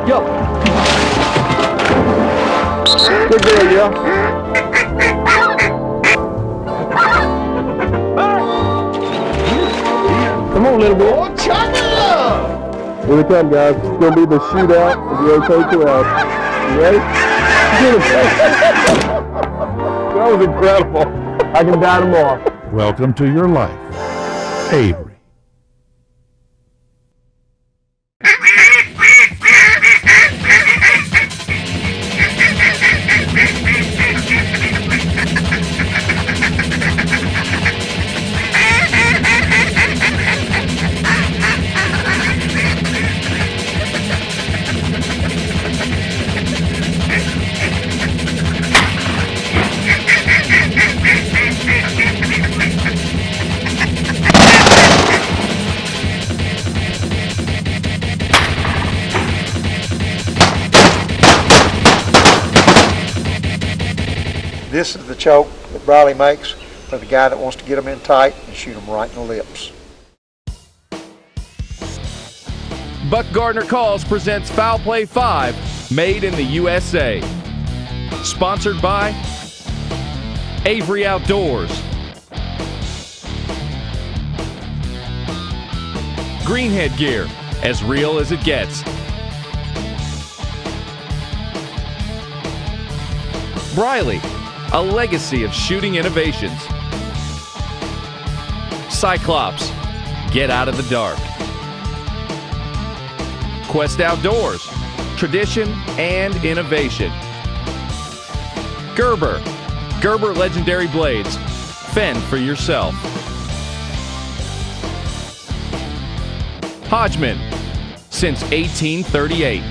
Yo. Good girl, yeah. Come on, little boy. Oh, chop it up! Here we come, guys. It's going to be the shootout of the OK 12. You ready? That was incredible. I can die tomorrow. Welcome to your life, Avery. This is the choke that Briley makes for the guy that wants to get them in tight and shoot them right in the lips. Buck Gardner Calls presents Foul Play 5, made in the USA. Sponsored by Avery Outdoors, Greenhead Gear, as real as it gets. Briley, a legacy of shooting innovations. Cyclops, get out of the dark. Quest Outdoors, tradition and innovation. Gerber Legendary Blades, fend for yourself. Hodgman, since 1838.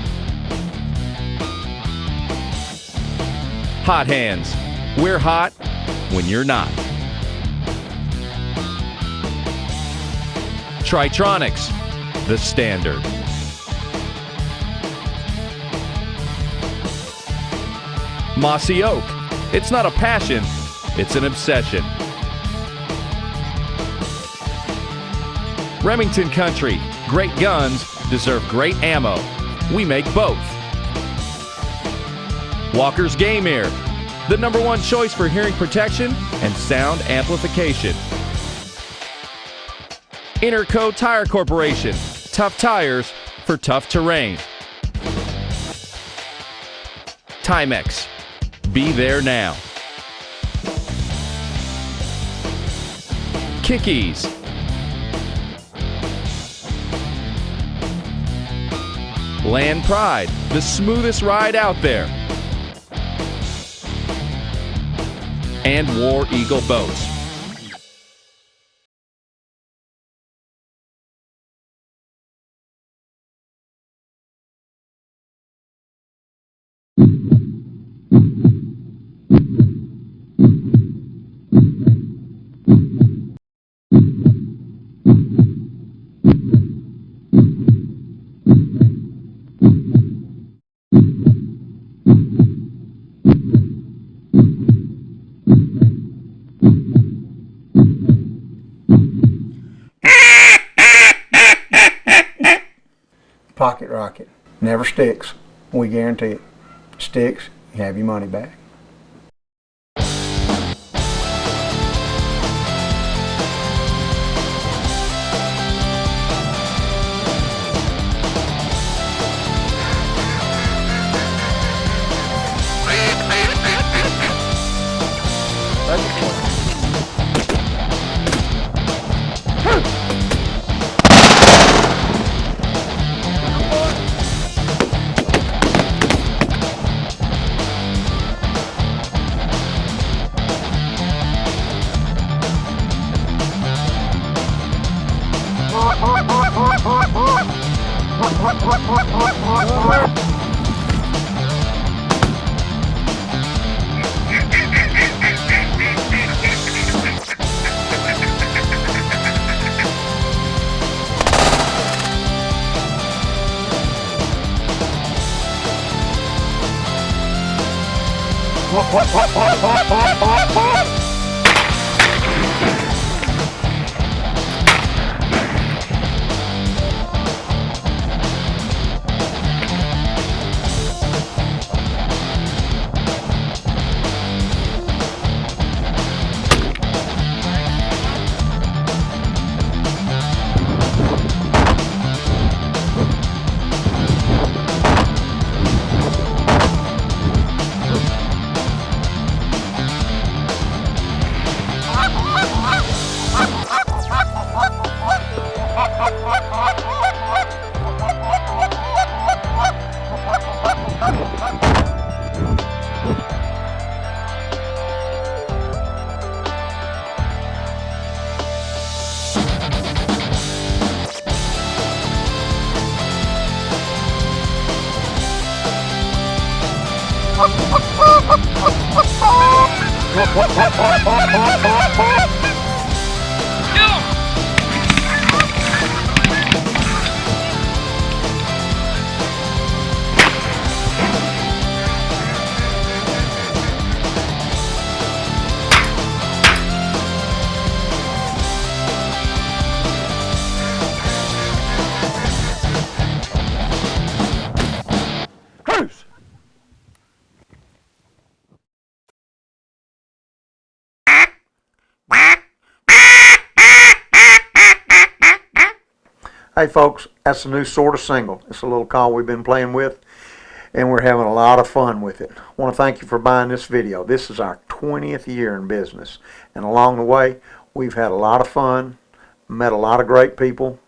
Hot Hands, we're hot when you're not. Tritronics, the standard. Mossy Oak, it's not a passion, it's an obsession. Remington Country, great guns deserve great ammo. We make both. Walker's Game Ear, the #1 choice for hearing protection and sound amplification. Interco Tire Corporation, tough tires for tough terrain. Timex, be there now. Kickies, Land Pride, the smoothest ride out there. And War Eagle Boats. Pocket rocket. Never sticks. We guarantee it. Sticks, you have your money back. Hey folks, that's a new sort of single. It's a little call we've been playing with, and we're having a lot of fun with it. I want to thank you for buying this video. This is our 20th year in business, and along the way, we've had a lot of fun, met a lot of great people,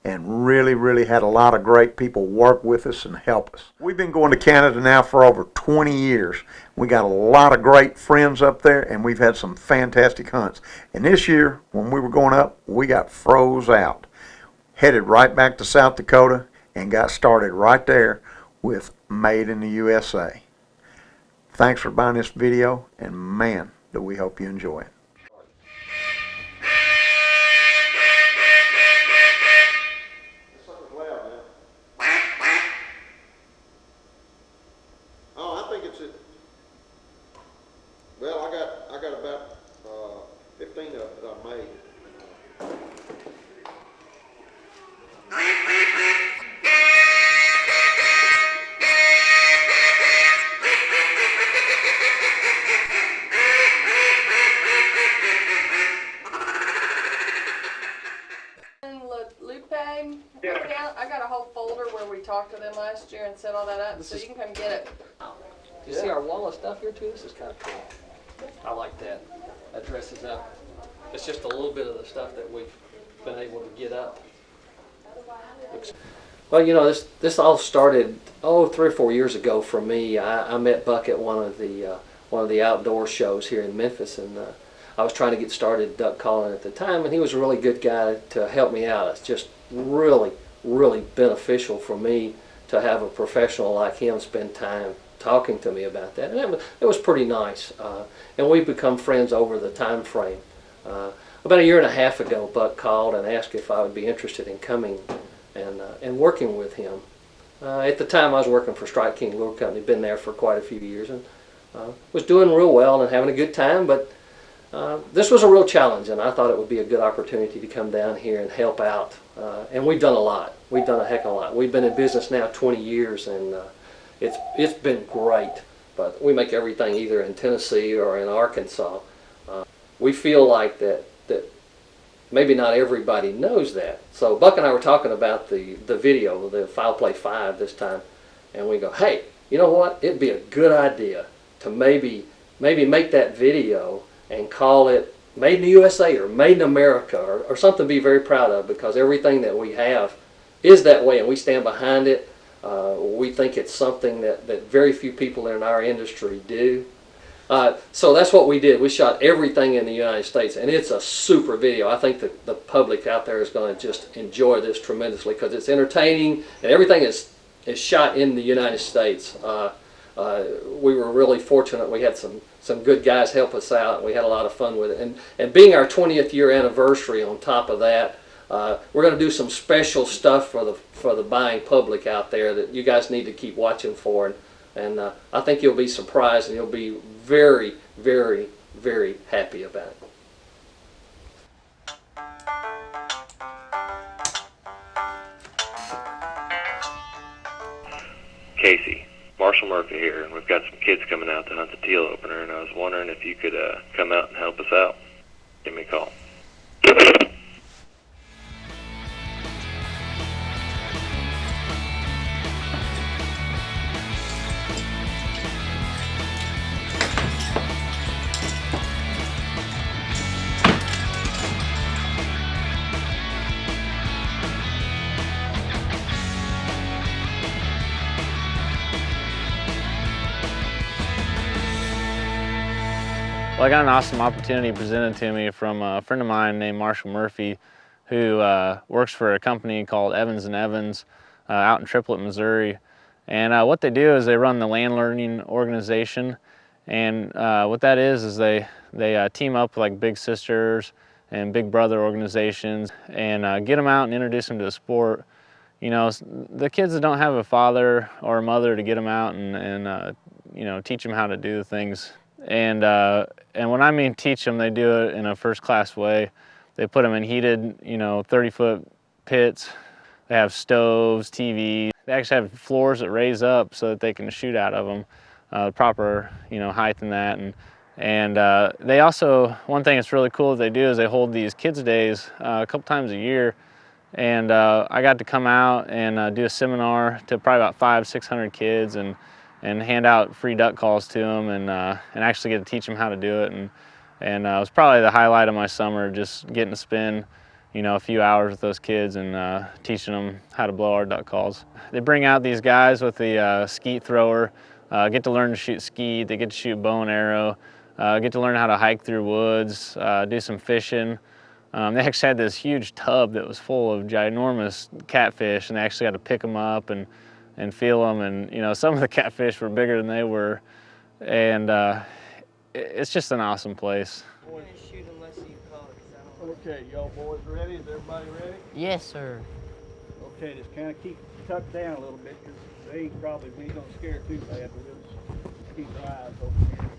and really had a lot of great people work with us and help us. We've been going to Canada now for over 20 years. We got a lot of great friends up there, and we've had some fantastic hunts. And this year, when we were going up, we got froze out. Headed right back to South Dakota and got started right there with Made in the USA. Thanks for buying this video, and man, do we hope you enjoy it. Oh, I think it's well, I got about 15 of it that I made. I got a whole folder where we talked to them last year and set all that up, so you can come get it. You see our wall of stuff here too? This is kind of cool. I like that. That dresses up. It's just a little bit of the stuff that we've been able to get up. Well, you know, this all started 3 or 4 years ago for me. I met Buck at one of the outdoor shows here in Memphis, and I was trying to get started duck calling at the time, and he was a really good guy to help me out. It's just really beneficial for me to have a professional like him spend time talking to me about that, and it was pretty nice. And we've become friends over the time frame. About 1.5 years ago, Buck called and asked if I would be interested in coming and working with him. At the time, I was working for Strike King Lure Company, been there for quite a few years, and was doing real well and having a good time, but this was a real challenge, and I thought it would be a good opportunity to come down here and help out. And we've done a lot. We've done a heck of a lot. We've been in business now 20 years, and it's been great. But we make everything either in Tennessee or in Arkansas. We feel like that maybe not everybody knows that. So Buck and I were talking about the video, the Fowl Play 5 this time, and we go, hey, you know what? It'd be a good idea to maybe make that video and call it Made in the USA or Made in America or something to be very proud of, because everything that we have is that way and we stand behind it. We think it's something that very few people in our industry do. So that's what we did. We shot everything in the United States, and it's a super video. I think the public out there is going to just enjoy this tremendously because it's entertaining and everything is shot in the United States. We were really fortunate. We had some good guys help us out. We had a lot of fun with it. And being our 20th year anniversary on top of that, we're going to do some special stuff for the buying public out there that you guys need to keep watching for. And I think you'll be surprised and you'll be very, very, very happy about it. Casey, Marshall Murphy here, and we've got some kids coming out to hunt the teal opener, and I was wondering if you could come out and help us out. Give me a call. Well, I got an awesome opportunity presented to me from a friend of mine named Marshall Murphy, who works for a company called Evans & Evans out in Triplet, Missouri. And what they do is they run the land learning organization, And what that is they team up with like Big Sisters and Big Brother organizations and get them out and introduce them to the sport. You know, the kids that don't have a father or a mother to get them out and you know, teach them how to do things. And when I mean teach them, they do it in a first-class way. They put them in heated, you know, 30-foot pits. They have stoves, TVs. They actually have floors that raise up so that they can shoot out of them, proper, you know, height and that. And they also, one thing that's really cool that they do is they hold these kids' days a couple times a year. And I got to come out and do a seminar to probably about 500-600 kids and hand out free duck calls to them and actually get to teach them how to do it. And it was probably the highlight of my summer, just getting to spend, you know, a few hours with those kids and teaching them how to blow our duck calls. They bring out these guys with the skeet thrower, get to learn to shoot skeet, they get to shoot bow and arrow, get to learn how to hike through woods, do some fishing. They actually had this huge tub that was full of ginormous catfish, and they actually got to pick them up and feel them. And you know, some of the catfish were bigger than they were, and it's just an awesome place. Okay, y'all boys ready? Is everybody ready? Yes, sir. Okay, just kind of keep tucked down a little bit because they ain't probably, we ain't gonna scare too bad, but we'll just keep our eyes open.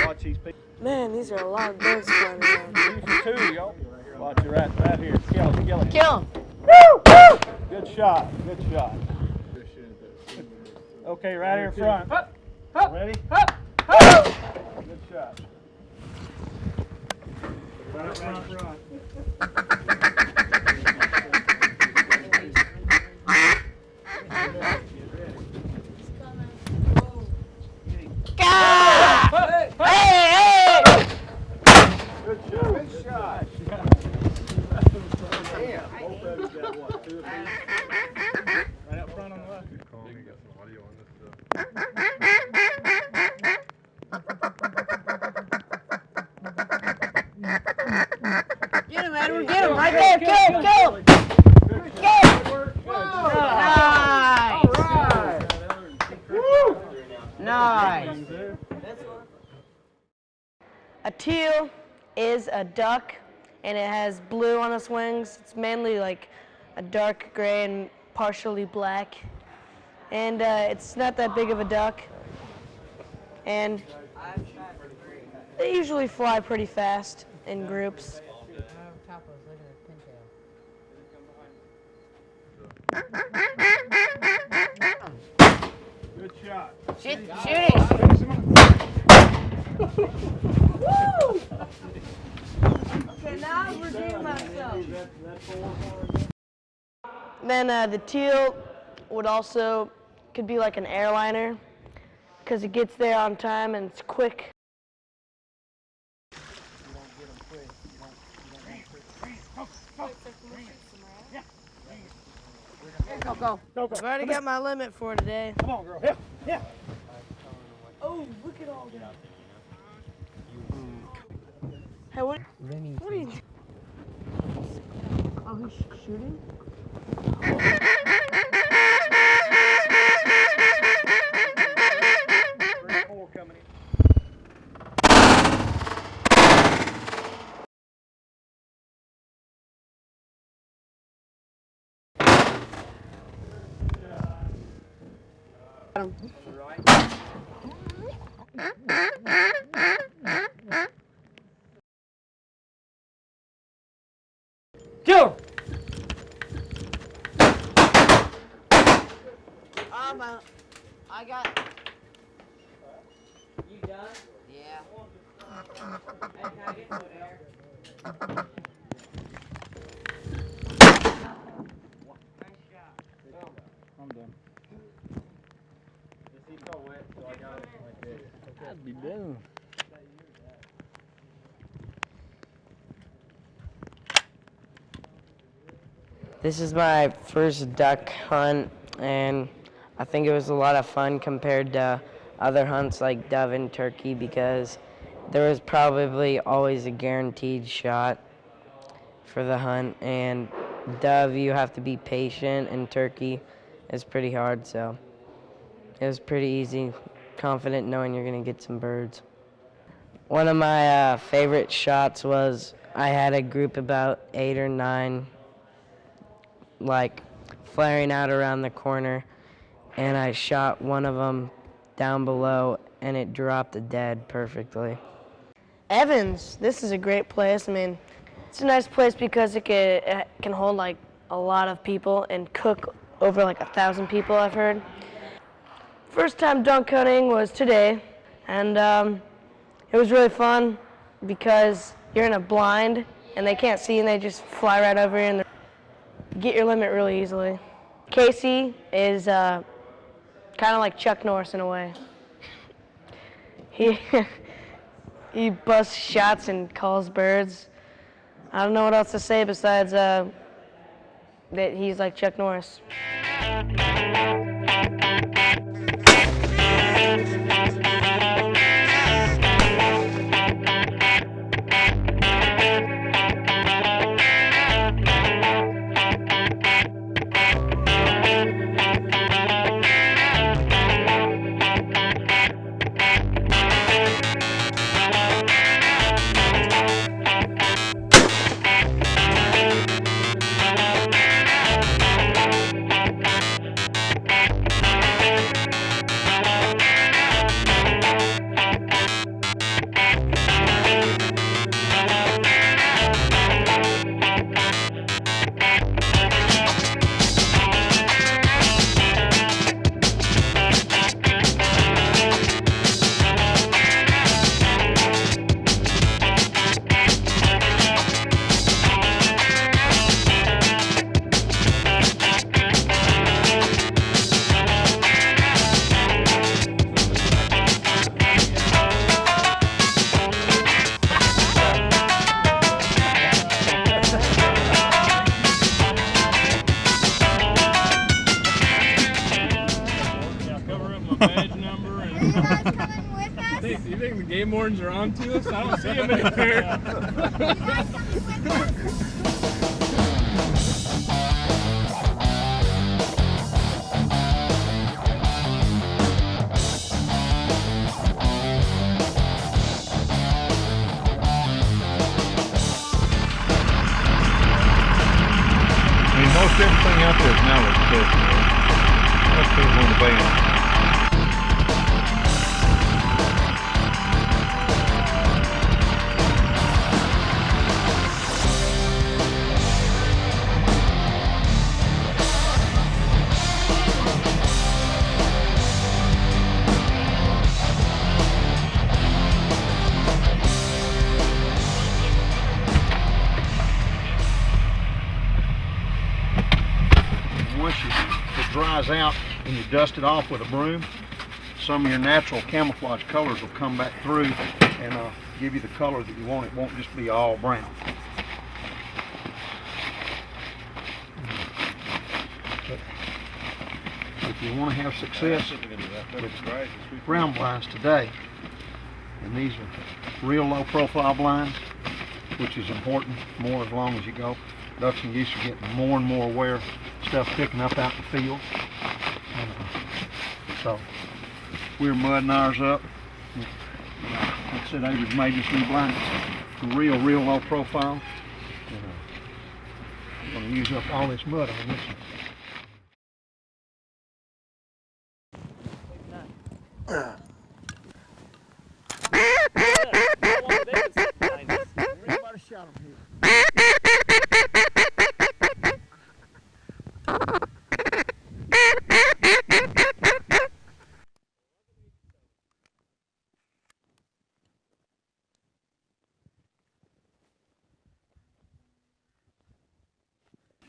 Watch these people. Man, these are a lot of birds flying around. These are two, y'all. Watch it right here. Kill him, kill him. Kill him. Good shot, good shot. Okay, right here in front. Ready? Good shot. Right up front. Good shot. Damn. Both of you got what, 2 apiece? Right up front on the left. Get him, Edward. Get him. Right there. Kill him. Kill him. Kill him. Nice. A teal is a duck, and it has blue on its wings. It's mainly like a dark gray and partially black. And it's not that big of a duck. And they usually fly pretty fast in groups. Good shot. Shoot it. Woo! Okay, now I'm redeeming myself. Then the teal would also, could be like an airliner, because it gets there on time and it's quick. Go. I've already got my limit for today. Come on, girl. Yeah. Oh, look at all that. Hey, what are you doing? Oh, he's shooting? Coming in. Kill him. I got. You done? Yeah. Hey, can I get one there? I'm done. This he's all wet, so I got it like this. That'd be done. This is my first duck hunt, and I think it was a lot of fun compared to other hunts like dove and turkey because there was probably always a guaranteed shot for the hunt, and dove you have to be patient, and turkey is pretty hard, so it was pretty easy, confident knowing you're going to get some birds. One of my favorite shots was I had a group about 8 or 9 like flaring out around the corner, and I shot one of them down below and it dropped dead perfectly. Evans, this is a great place. I mean, it's a nice place because it can hold like a lot of people and cook over like 1,000 people, I've heard. First time dunk hunting was today, and it was really fun because you're in a blind and they can't see and they just fly right over you and you get your limit really easily. Casey is kind of like Chuck Norris in a way. He busts shots and calls birds. I don't know what else to say besides that he's like Chuck Norris. You think the game wardens are on to us? I don't see them anywhere. Most everything out there is Mallard fish. Most people on the band. Once it dries out and you dust it off with a broom, some of your natural camouflage colors will come back through and give you the color that you want. It won't just be all brown. But if you want to have success with ground blinds today, and these are real low profile blinds, which is important more as long as you go. Ducks and geese are getting more and more aware of stuff picking up out in the field. So we're mudding ours up. Like I said, Avery's made this new blind. It's real low profile. I'm going to use up all this mud on this one.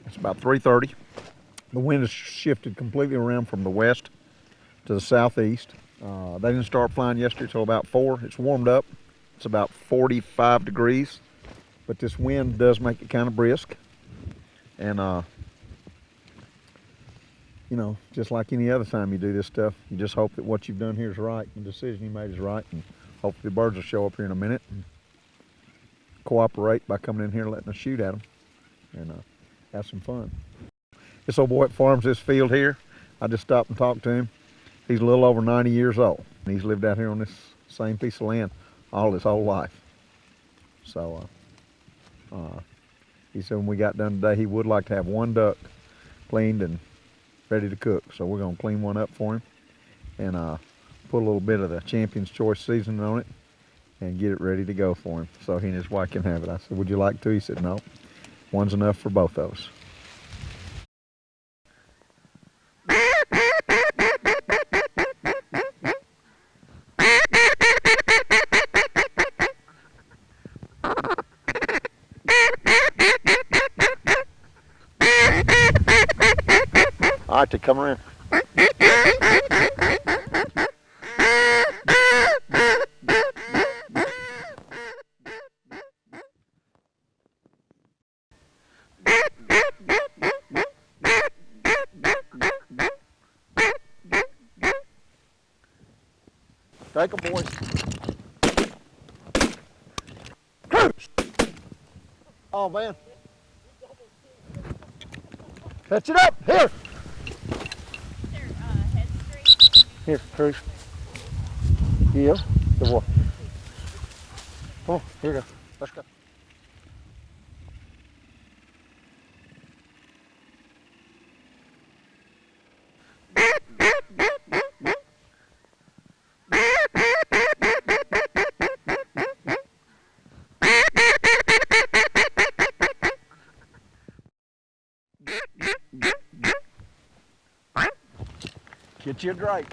It's about 3:30. The wind has shifted completely around from the west to the southeast. They didn't start flying yesterday till about 4. It's warmed up. It's about 45 degrees, but this wind does make it kind of brisk. And you know, just like any other time you do this stuff, you just hope that what you've done here is right, and the decision you made is right, and hopefully the birds will show up here in a minute and cooperate by coming in here and letting us shoot at them and have some fun. This old boy farms this field here. I just stopped and talked to him. He's a little over 90 years old. He's lived out here on this same piece of land all his whole life. So he said when we got done today, he would like to have one duck cleaned and ready to cook. So we're gonna clean one up for him and put a little bit of the Champion's Choice seasoning on it and get it ready to go for him so he and his wife can have it. I said, would you like to? He said, no, one's enough for both of us. All right, come around. Take them, boys. Oh, man. Catch it up. Here. Here, Cruz. Yeah, good boy. Come on, here we go. Let's go. Get you a drake.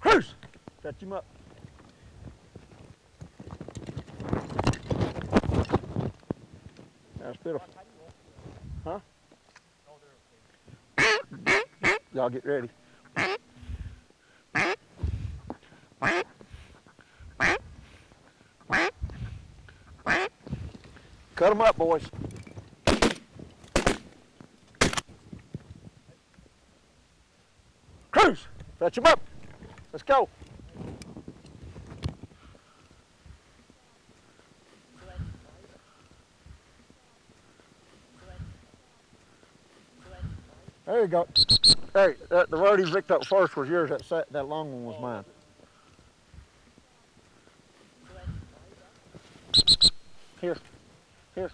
Cruz! Catch him up. That's beautiful. Huh? Y'all get ready. Cut them up, boys. Cruz! Fetch them up. Let's go. There you go. Hey, the road he picked up first was yours. That long one was mine. Here. Here.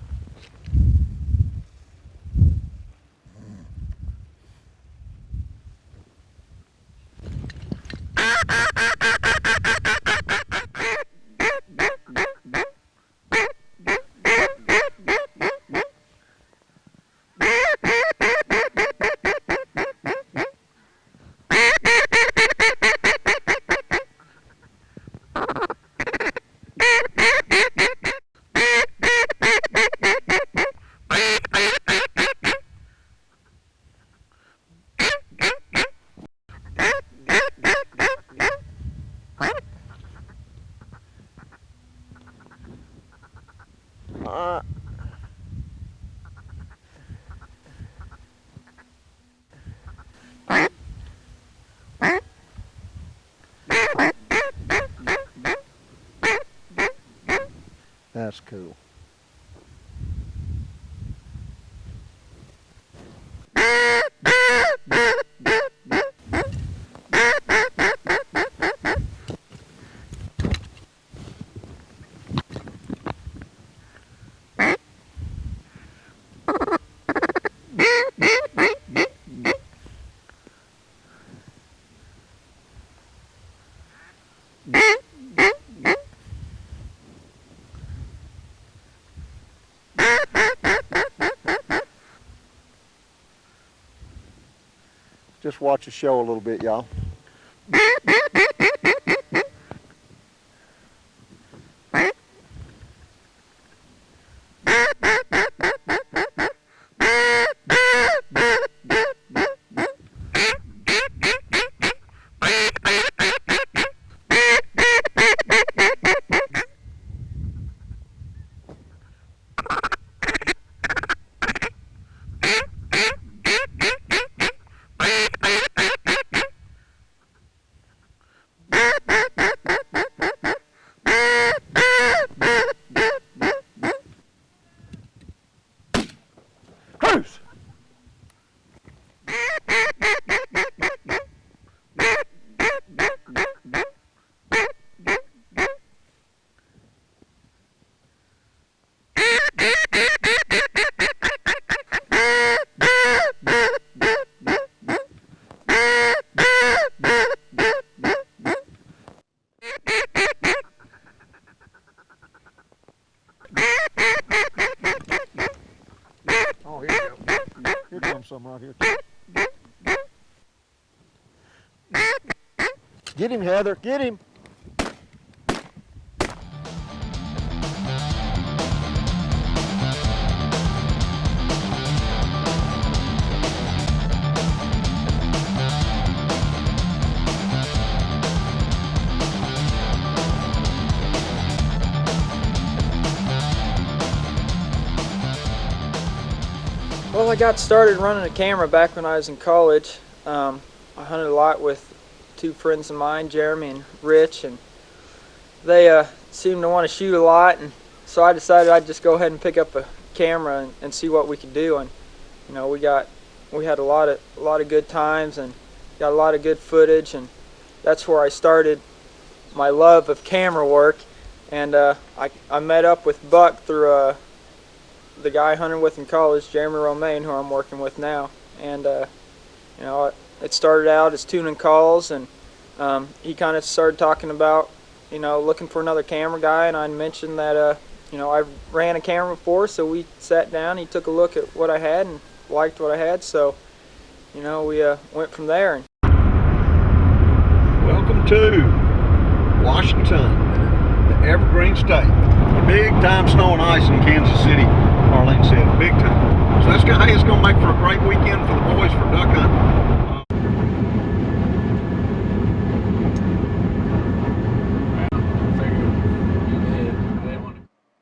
That's cool. Just watch the show a little bit, y'all. Get him, Heather, get him. Well, I got started running a camera back when I was in college. I hunted a lot with two friends of mine, Jeremy and Rich, and they seemed to want to shoot a lot, and so I decided I'd just go ahead and pick up a camera and see what we could do. And you know, we had a lot of good times and got a lot of good footage, and that's where I started my love of camera work. And I met up with Buck through the guy I hunted with in college, Jeremy Romaine, who I'm working with now. And you know, it started out as tuning calls, and he kind of started talking about, you know, looking for another camera guy, and I mentioned that you know, I ran a camera before, so we sat down. He took a look at what I had and liked what I had, so you know, we went from there. Welcome to Washington, the Evergreen State. Big time snow and ice in Kansas City, Arlene said, big time. So that's hey, it's going to make for a great weekend for the boys for duck hunting.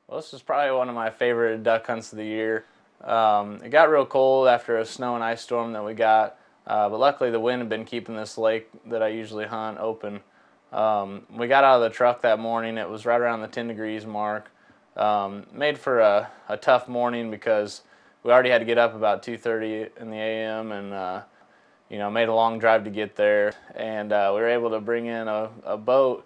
Well, this was probably one of my favorite duck hunts of the year. It got real cold after a snow and ice storm that we got, but luckily the wind had been keeping this lake that I usually hunt open. We got out of the truck that morning. It was right around the 10 degrees mark. Made for a tough morning because we already had to get up about 2:30 in the a.m. and you know, made a long drive to get there. And we were able to bring in a boat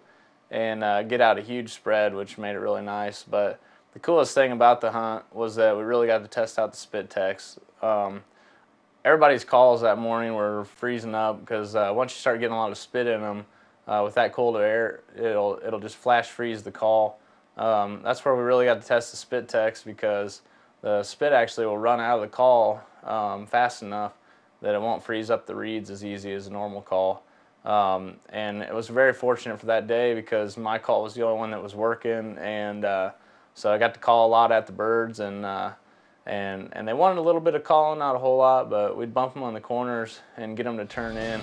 and get out a huge spread, which made it really nice. But the coolest thing about the hunt was that we really got to test out the spit techs. Everybody's calls that morning were freezing up because once you start getting a lot of spit in them, with that cold air, it'll just flash freeze the call. That's where we really got to test the spit techs, because the spit actually will run out of the call fast enough that it won't freeze up the reeds as easy as a normal call. And it was very fortunate for that day because my call was the only one that was working, and so I got to call a lot at the birds, and they wanted a little bit of calling, not a whole lot, but we'd bump them on the corners and get them to turn in.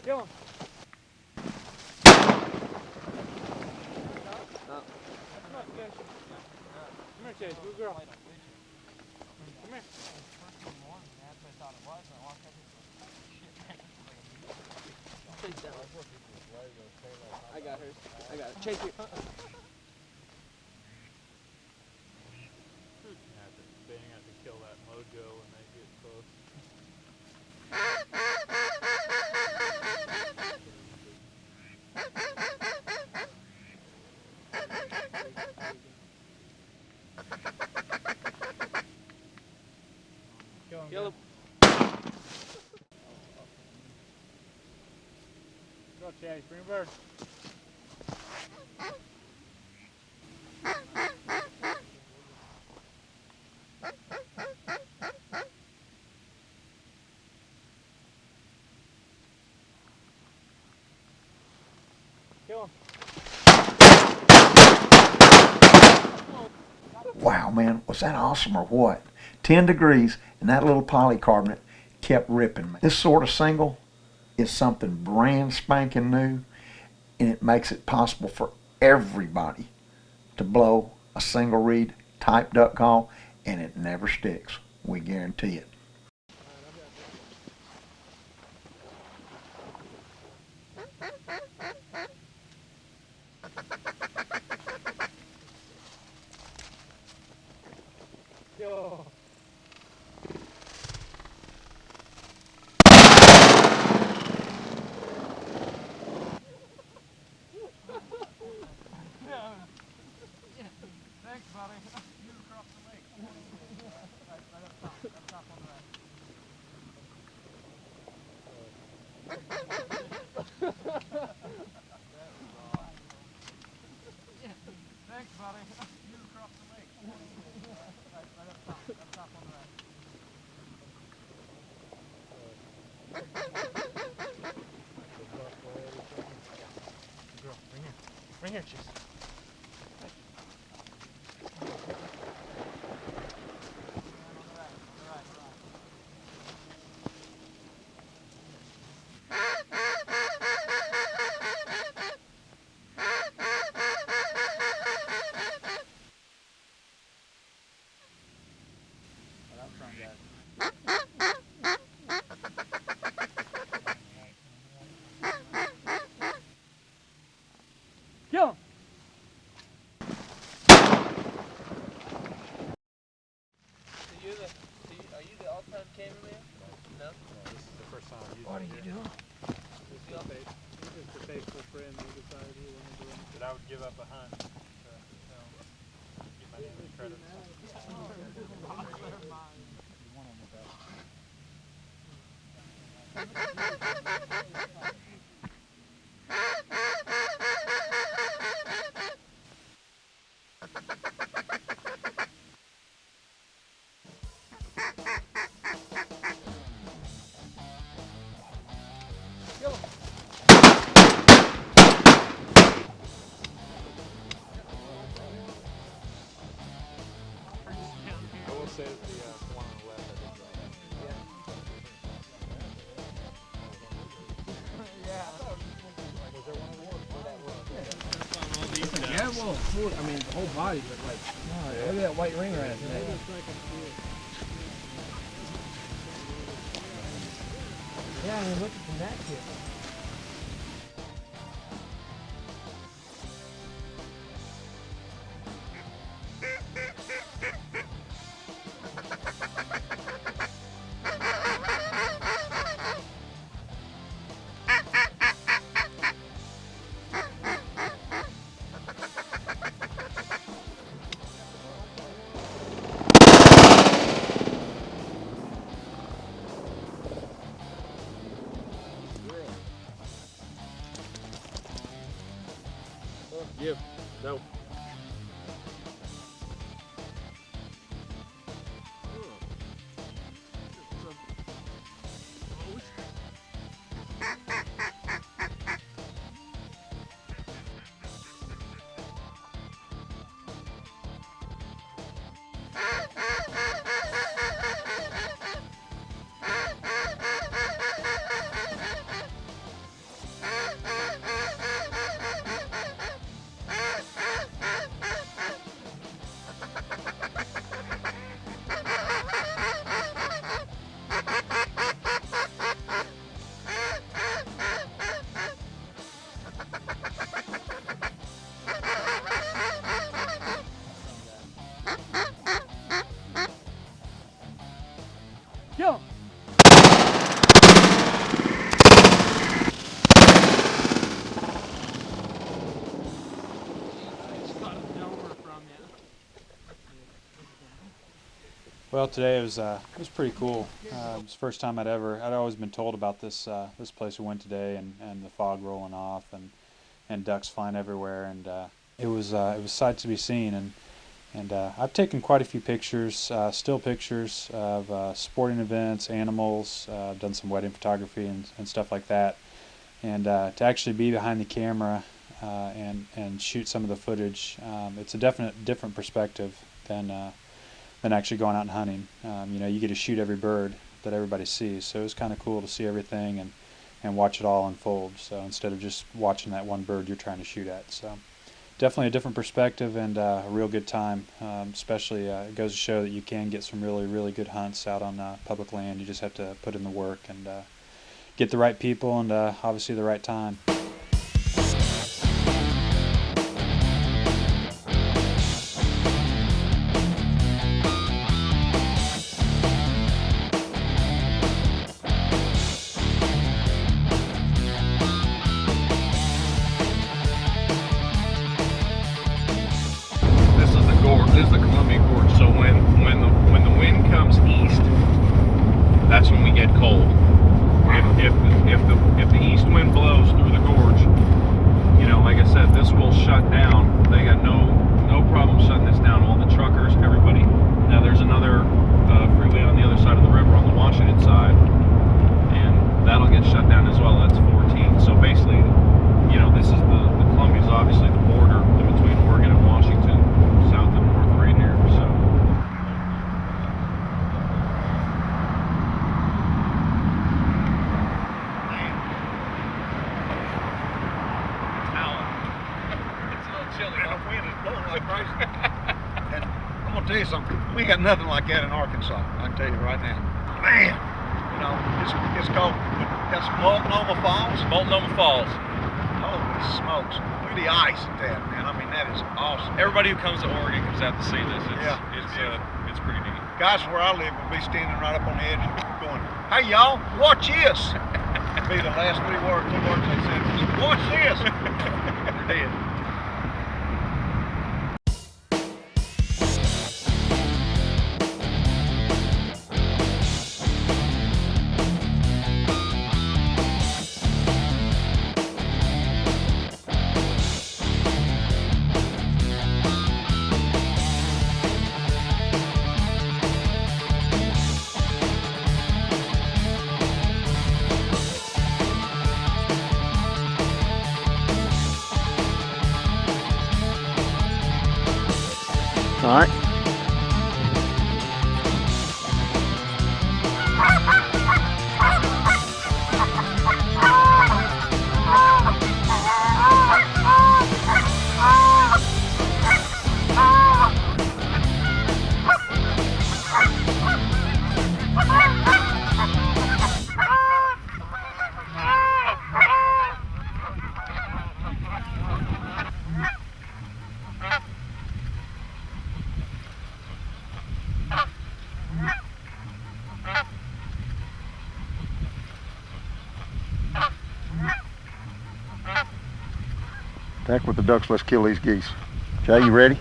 Kill him. Come here, Chase. Good girl. Come here. I got her. I got her. Chase it. They ain't have to kill that mojo when they get close. Kill him. Go, Chase. Bring a bird. Kill him. Wow, man, was that awesome or what? 10 degrees, and that little polycarbonate kept ripping me. This sort of single is something brand spanking new, and it makes it possible for everybody to blow a single reed type duck call, and it never sticks. We guarantee it. Yo. Thanks, buddy. You across the lake. Right up top. Up top on the right. Thanks, buddy. You across the lake. Right up top. Up top on the right. Girl, bring here. Bring here, Chase. Yo! Are you the all-time cameraman? No? This is the first time I've used What are you doing? He's just a faithful friend who decided he wanted to do it. That I would give up a hunt to get my name in the credits. I will say that the one on the left, I did draw that. Was there one on the left? Yeah, well, I mean, the whole body, but like, look at that white ring around his neck. Yeah, I mean, look at the neck here. Give. No. Yo! Well, today it was pretty cool. It was the first time I'd always been told about this this place we went today, and the fog rolling off and ducks flying everywhere, and it was a sight to be seen. And I've taken quite a few pictures, still pictures of sporting events, animals. I've done some wedding photography and stuff like that. And to actually be behind the camera and shoot some of the footage, it's a different perspective than actually going out and hunting. You know, you get to shoot every bird that everybody sees, so it's kind of cool to see everything and watch it all unfold. So instead of just watching that one bird you're trying to shoot at, so definitely a different perspective and a real good time. Especially it goes to show that you can get some really good hunts out on public land. You just have to put in the work and get the right people and obviously the right time. This is the Columbia Gorge. So when the wind comes east, that's when we get cold. If the east wind blows through the gorge, you know, like I said, this will shut down. They got no problem shutting this down. All the truckers, everybody. Now there's another freeway on the other side of the river, on the Washington side, and that'll get shut down as well. That's 14. So basically, you know, this is the Columbia's obviously the border between Oregon and Washington, south and north right here. So. And the wind is blowing like crazy. And I'm gonna tell you something. We ain't got nothing like that in Arkansas. I can tell you right now. Man, you know, it's called. That's Multnomah Falls. Multnomah Falls. Holy smokes! Look at the ice at that, man. I mean, that is awesome. Everybody who comes to Oregon comes out to see this. It's pretty neat. Guys, where I live will be standing right up on the edge, going, "Hey y'all, watch this!" Be the last two words they said was, "Watch this!" They're dead. All right. Back with the ducks, let's kill these geese. Jay, you ready?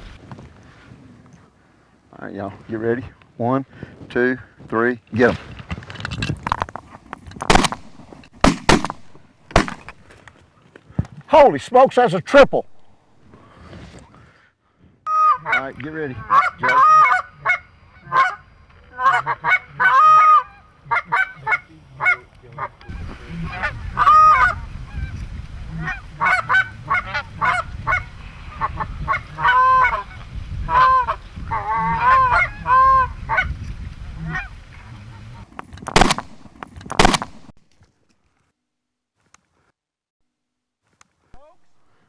All right, y'all, get ready. 1, 2, 3, get them. Holy smokes, that's a triple. All right, get ready, Jay.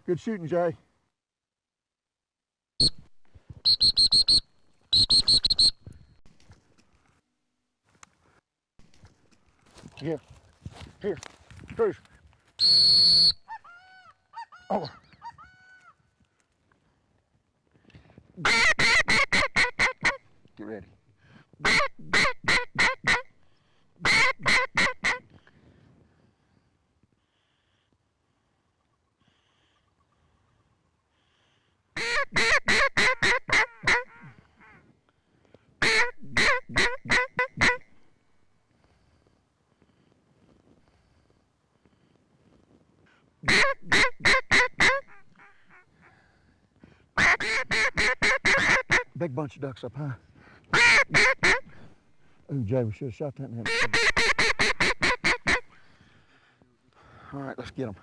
Good shooting, Jay. Here, Cruz. Over. Get ready. Big bunch of ducks up high. Ooh, Jay, we should have shot that in there. All right, let's get them.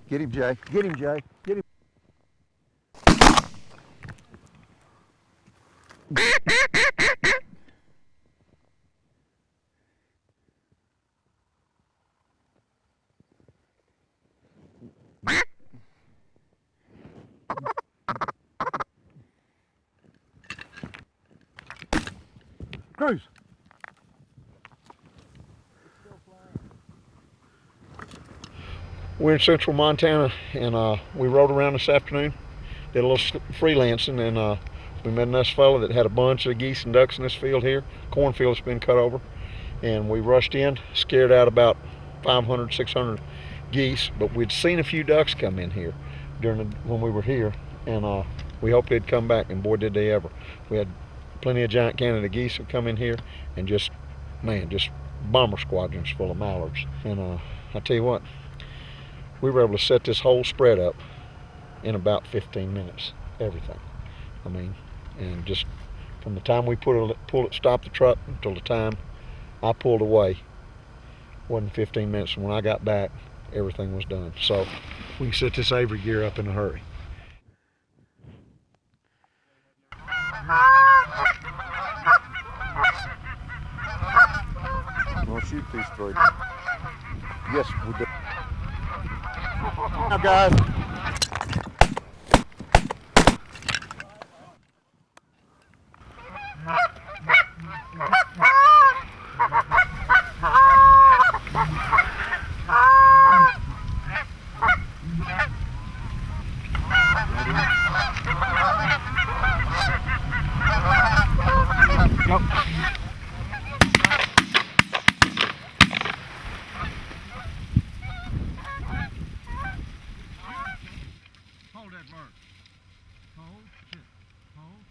Get him, Jay. Get him, Jay. Get him. Cruise. We're in central Montana, and we rode around this afternoon, did a little freelancing, and we met a nice fella that had a bunch of geese and ducks in this field here. Cornfield's been cut over, and we rushed in, scared out about 500, 600 geese, but we'd seen a few ducks come in here when we were here, and we hoped they'd come back, and boy did they ever. We had plenty of giant Canada geese that come in here, and just bomber squadrons full of mallards. And I tell you what, we were able to set this whole spread up in about 15 minutes, everything. I mean, and just from the time we stopped the truck until the time I pulled away, wasn't 15 minutes. And when I got back, everything was done. So we can set this Avery gear up in a hurry. We'll shoot these three. Yes, we do. Now, guys. Nope. Hold that bird. Hold, sit, hold.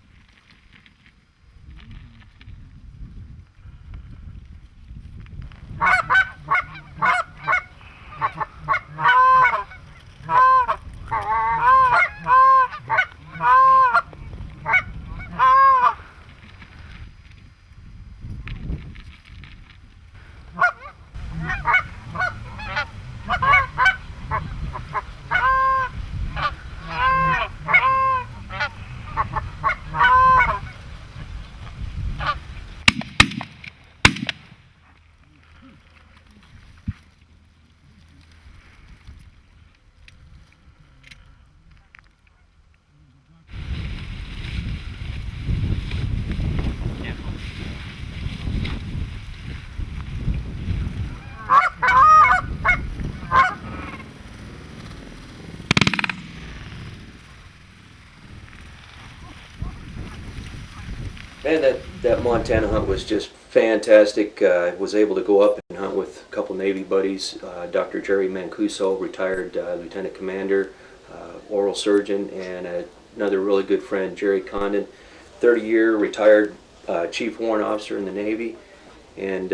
Man, that Montana hunt was just fantastic. Was able to go up and hunt with a couple Navy buddies. Dr. Jerry Mancuso, retired lieutenant commander, oral surgeon, and another really good friend, Jerry Condon, 30-year retired chief warrant officer in the Navy. And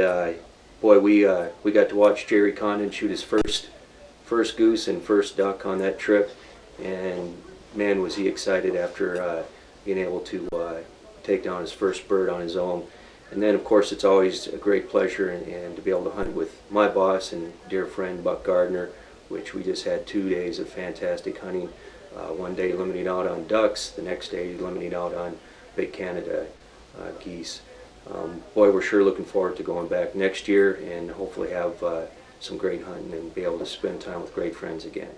boy, we got to watch Jerry Condon shoot his first goose and first duck on that trip. And man, was he excited after being able to take down his first bird on his own. And then of course it's always a great pleasure and to be able to hunt with my boss and dear friend Buck Gardner, which we just had 2 days of fantastic hunting. One day limiting out on ducks, the next day limiting out on big Canada geese. Boy, we're sure looking forward to going back next year and hopefully have some great hunting and be able to spend time with great friends again.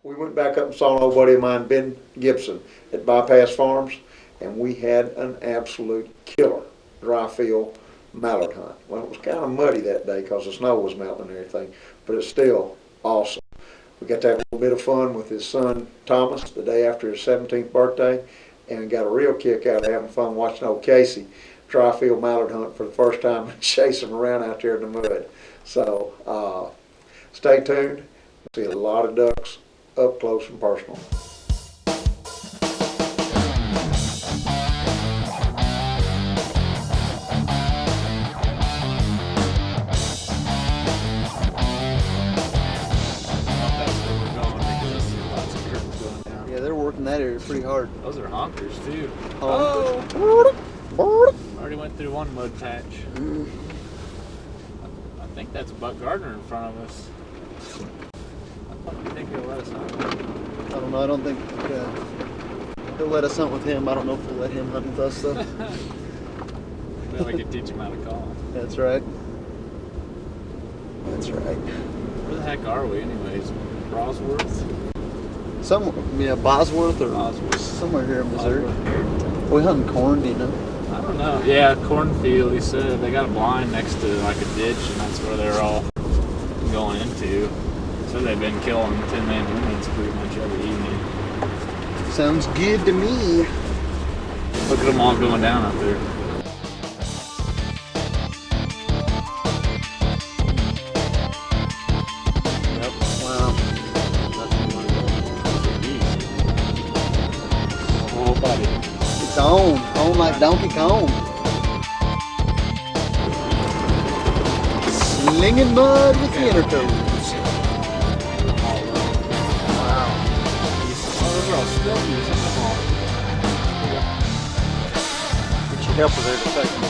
We went back up and saw an old buddy of mine, Ben Gibson, at Bypass Farms, and we had an absolute killer dry field mallard hunt. Well, it was kind of muddy that day because the snow was melting and everything, but it's still awesome. We got to have a little bit of fun with his son Thomas the day after his 17th birthday, and got a real kick out of having fun watching old Casey dry field mallard hunt for the first time and chase him around out there in the mud. So Stay tuned. See a lot of ducks up close and personal. Yeah, they're working that area pretty hard. Those are honkers too. Honkers. Already went through one mud patch. I think that's Buck Gardner in front of us. I think he'll let us hunt. I don't know. I don't think they'll let us hunt with him. I don't know if they'll let him hunt with us though. Then we could teach him how to call. That's right. That's right. Where the heck are we anyways? Brosworth? Yeah, Bosworth or somewhere here in Missouri. Are we hunting corn, do you know? I don't know. Yeah, cornfield, he said. They got a blind next to like a ditch, and that's where they're all going into. So they've been killing 10-man limits pretty much every evening. Sounds good to me. Look at them all going down up there. Yep. Wow. Oh, buddy. It's on like Donkey Kong. Slinging mud with the inner toes. Wow. Oh, those are all stealthy. Get your helper there to take them.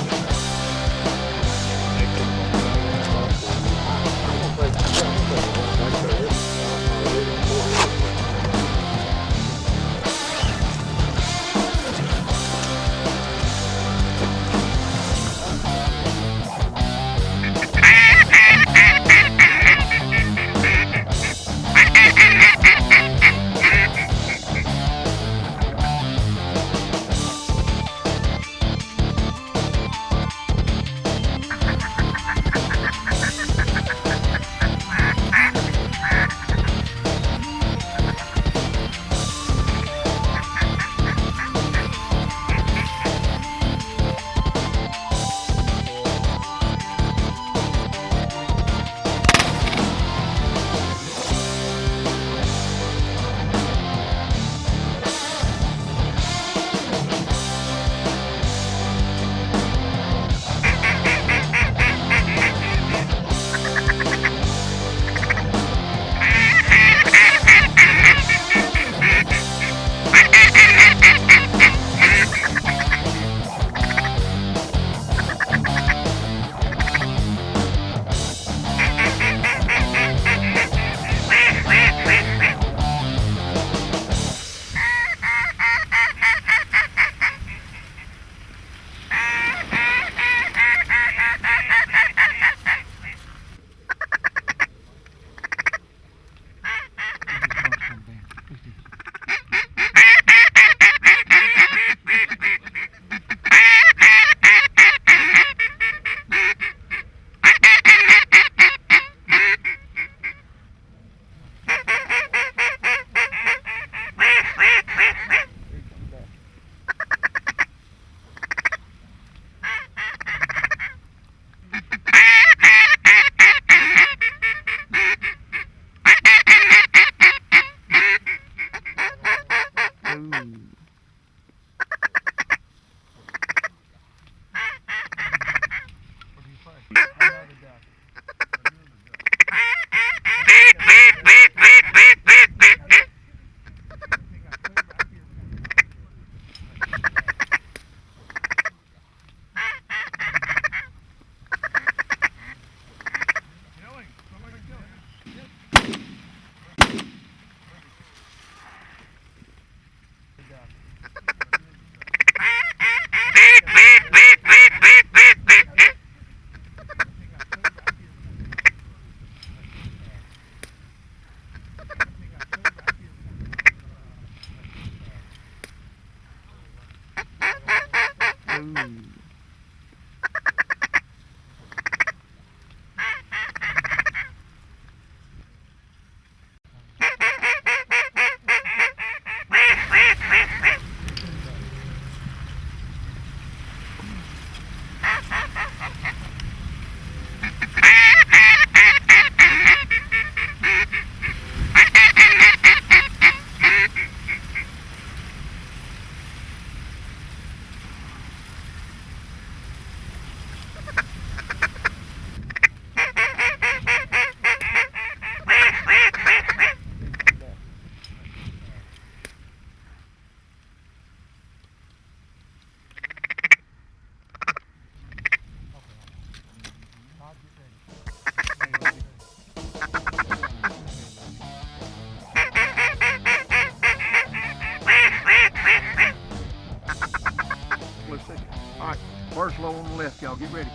Buffalo City. All right, first low on the left, y'all. Get ready.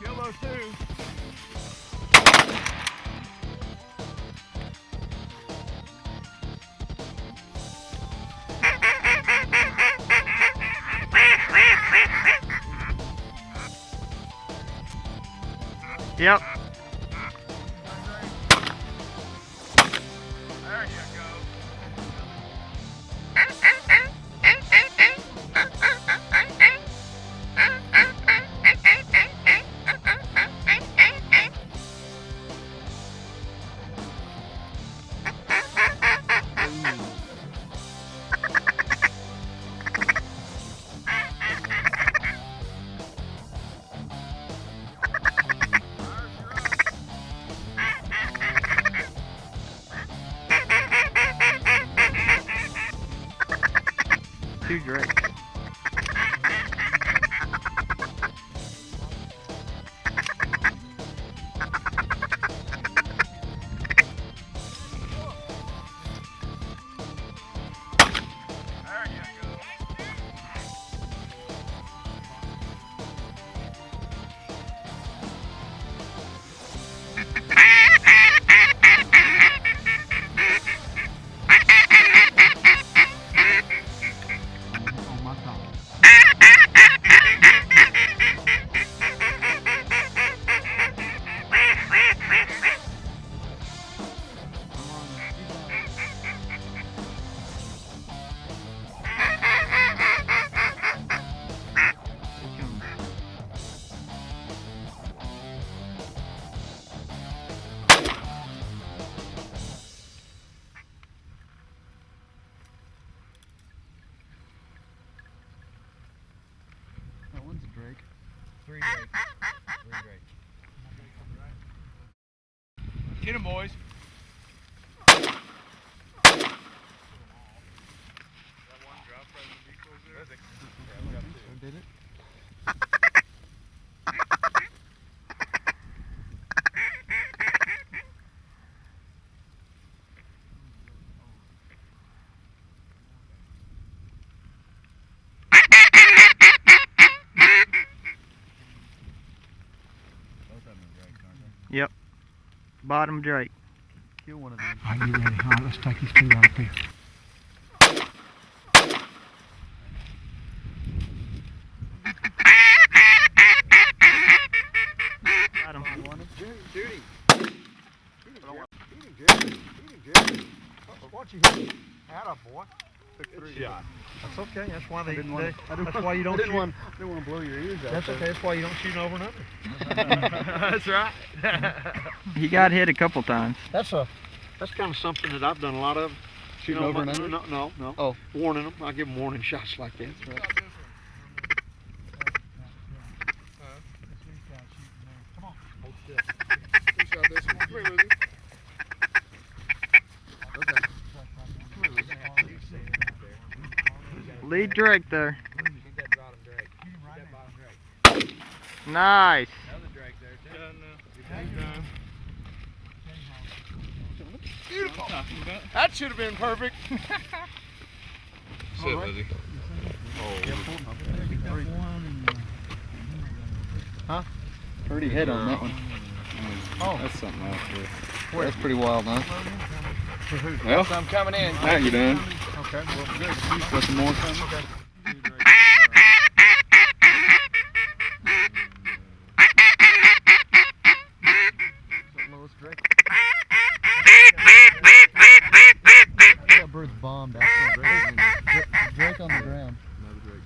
Kill those two. Yep. There you go. Two drakes. That one's a drake. Three drakes. Get him, boys. Did it? Yep. Bottom drake. Kill one of them. All right, get ready. All right, let's take these two right up here. Got him. Judy. Judy. Watch you hit him. Atta boy. Took three. Shot. That's okay. That's why that's why you don't shoot. I didn't want to blow your ears out. That's okay. That's why you don't shoot over and under. That's right. He got hit a couple times. That's kind of something that I've done a lot of. Shooting over and under? No. Oh. Warning them. I give them warning shots like that. That's right. Come on. Hold still. Who shot this one? Come here, Lizzie. Okay. Lead drake there. Nice. Another drake there. Done now. Done. Beautiful. That should have been perfect. Sit, Lizzie. Huh? Pretty hit on that one. Oh. That's something else. That's pretty wild, huh? Well, I'm coming in. How you doing? Okay, well, good. Got some more coming? Okay. That bird's bombed out there. Drake on the ground. Another drake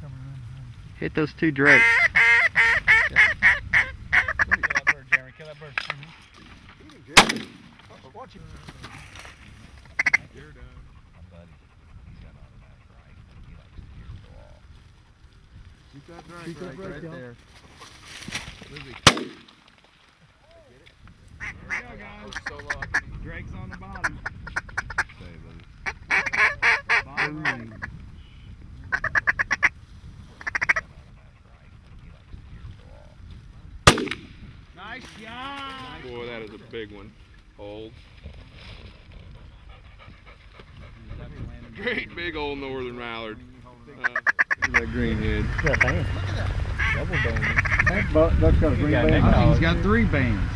coming around. Hit those two drakes. Kill that bird, Jeremy. Kill that bird. Watch it. You're done. Shoot that drake. Shoot that drake right there. Lizzie. There we go, guys. So low. Drake's on the bottom. Stay, Lizzie. Bottom right. Nice job. Boy. is a big one. Hold. Great big old northern mallard. That green head. Got bands. Double bands. That's got a green band. I think he's got 3 bands.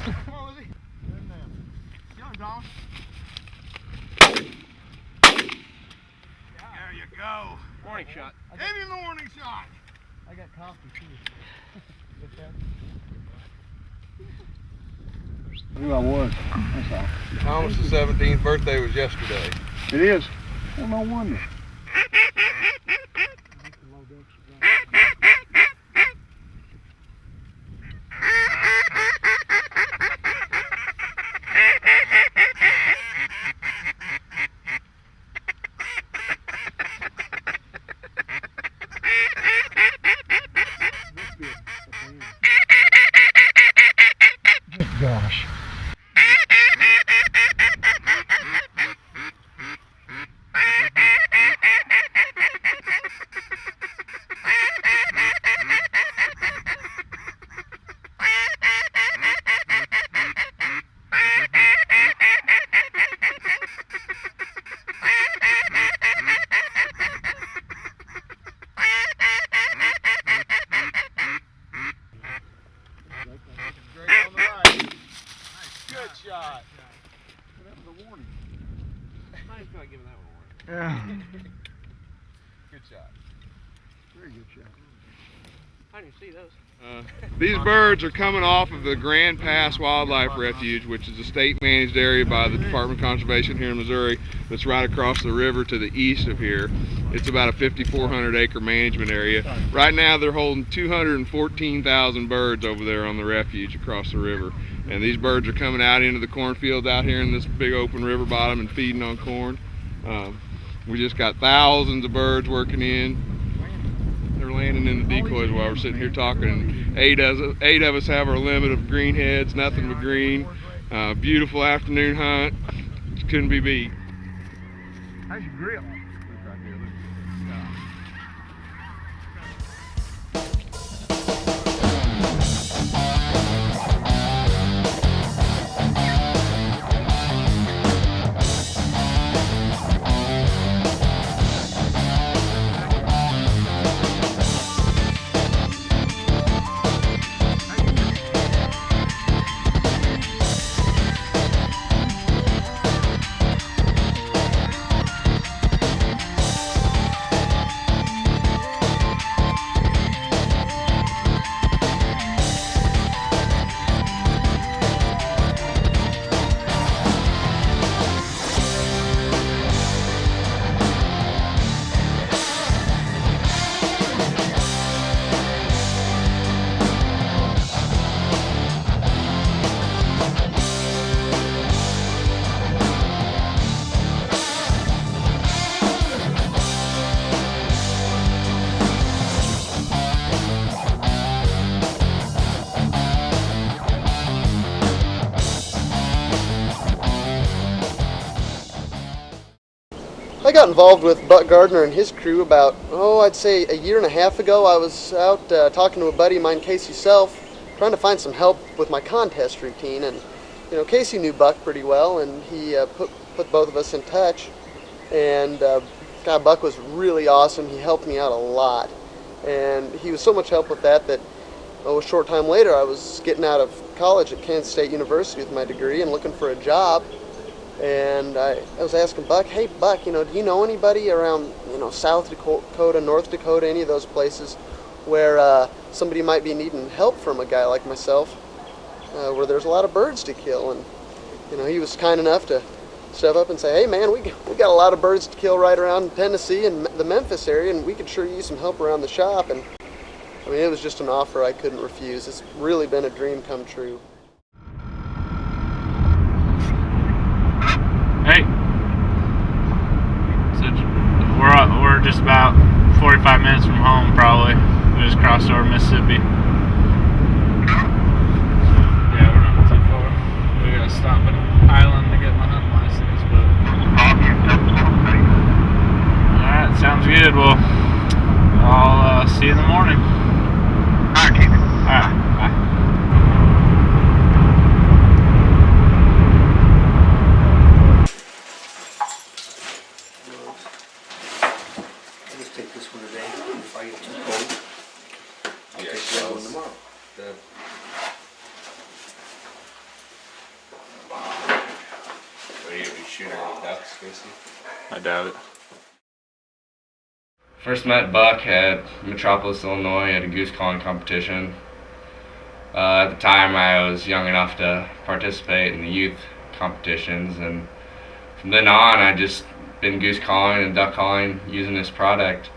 There you go. Morning shot. Heavy morning shot. I got coffee too. Who I was. That's all. Thomas' 17th birthday was yesterday. It is. Well, no wonder. Gosh. Good shot. That was a warning. I feel like giving that one a Yeah. Good shot. Very good shot. I didn't see those. These birds are coming off of the Grand Pass Wildlife Refuge, which is a state-managed area by the Department of Conservation here in Missouri that's right across the river to the east of here. It's about a 5,400 acre management area. Right now they're holding 214,000 birds over there on the refuge across the river. And these birds are coming out into the cornfields out here in this big open river bottom and feeding on corn. We just got thousands of birds working in. They're landing in the decoys while we're sitting here talking. Eight of us have our limit of green heads, nothing but green. Beautiful afternoon hunt. Just couldn't be beat. How's your grip? I got involved with Buck Gardner and his crew about, I'd say a year and a half ago. I was out talking to a buddy of mine, Casey Self, trying to find some help with my contest routine. And, Casey knew Buck pretty well, and he put both of us in touch. And Buck was really awesome. He helped me out a lot. And he was so much help with that a short time later, I was getting out of college at Kansas State University with my degree and looking for a job. And I was asking Buck, hey Buck, do you know anybody around, South Dakota, North Dakota, any of those places where somebody might be needing help from a guy like myself, where there's a lot of birds to kill? And, he was kind enough to step up and say, hey man, we got a lot of birds to kill right around Tennessee and the Memphis area, and we could sure use some help around the shop. And it was just an offer I couldn't refuse. It's really been a dream come true. Hey, so we're just about 45 minutes from home, probably. We just crossed over Mississippi. Yeah, we're not too far. We gotta stop at an island to get my hunting license, but. Alright, sounds good. Well, I'll see you in the morning. Alright, bye. shoot any ducks, Casey? I doubt it. First met Buck at Metropolis, Illinois at a goose calling competition. At the time I was young enough to participate in the youth competitions, and from then on I just been goose calling and duck calling using this product.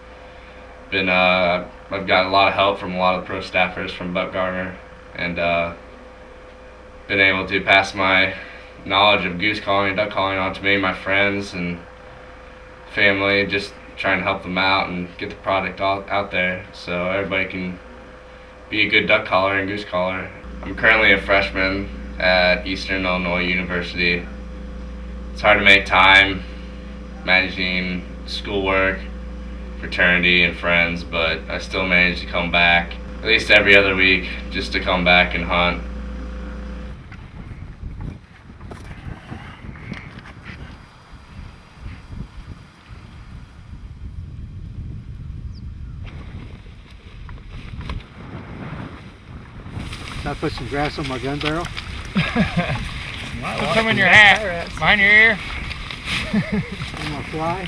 I've gotten a lot of help from a lot of the pro staffers from Buck Gardner, and been able to pass my knowledge of goose calling and duck calling on to me, my friends and family, just trying to help them out and get the product out there so everybody can be a good duck caller and goose caller. I'm currently a freshman at Eastern Illinois University. It's hard to make time managing schoolwork, fraternity, and friends, but I still manage to come back at least every other week just to come back and hunt. Should I put some grass on my gun barrel? Put some in your hat. Behind your ear. On my fly?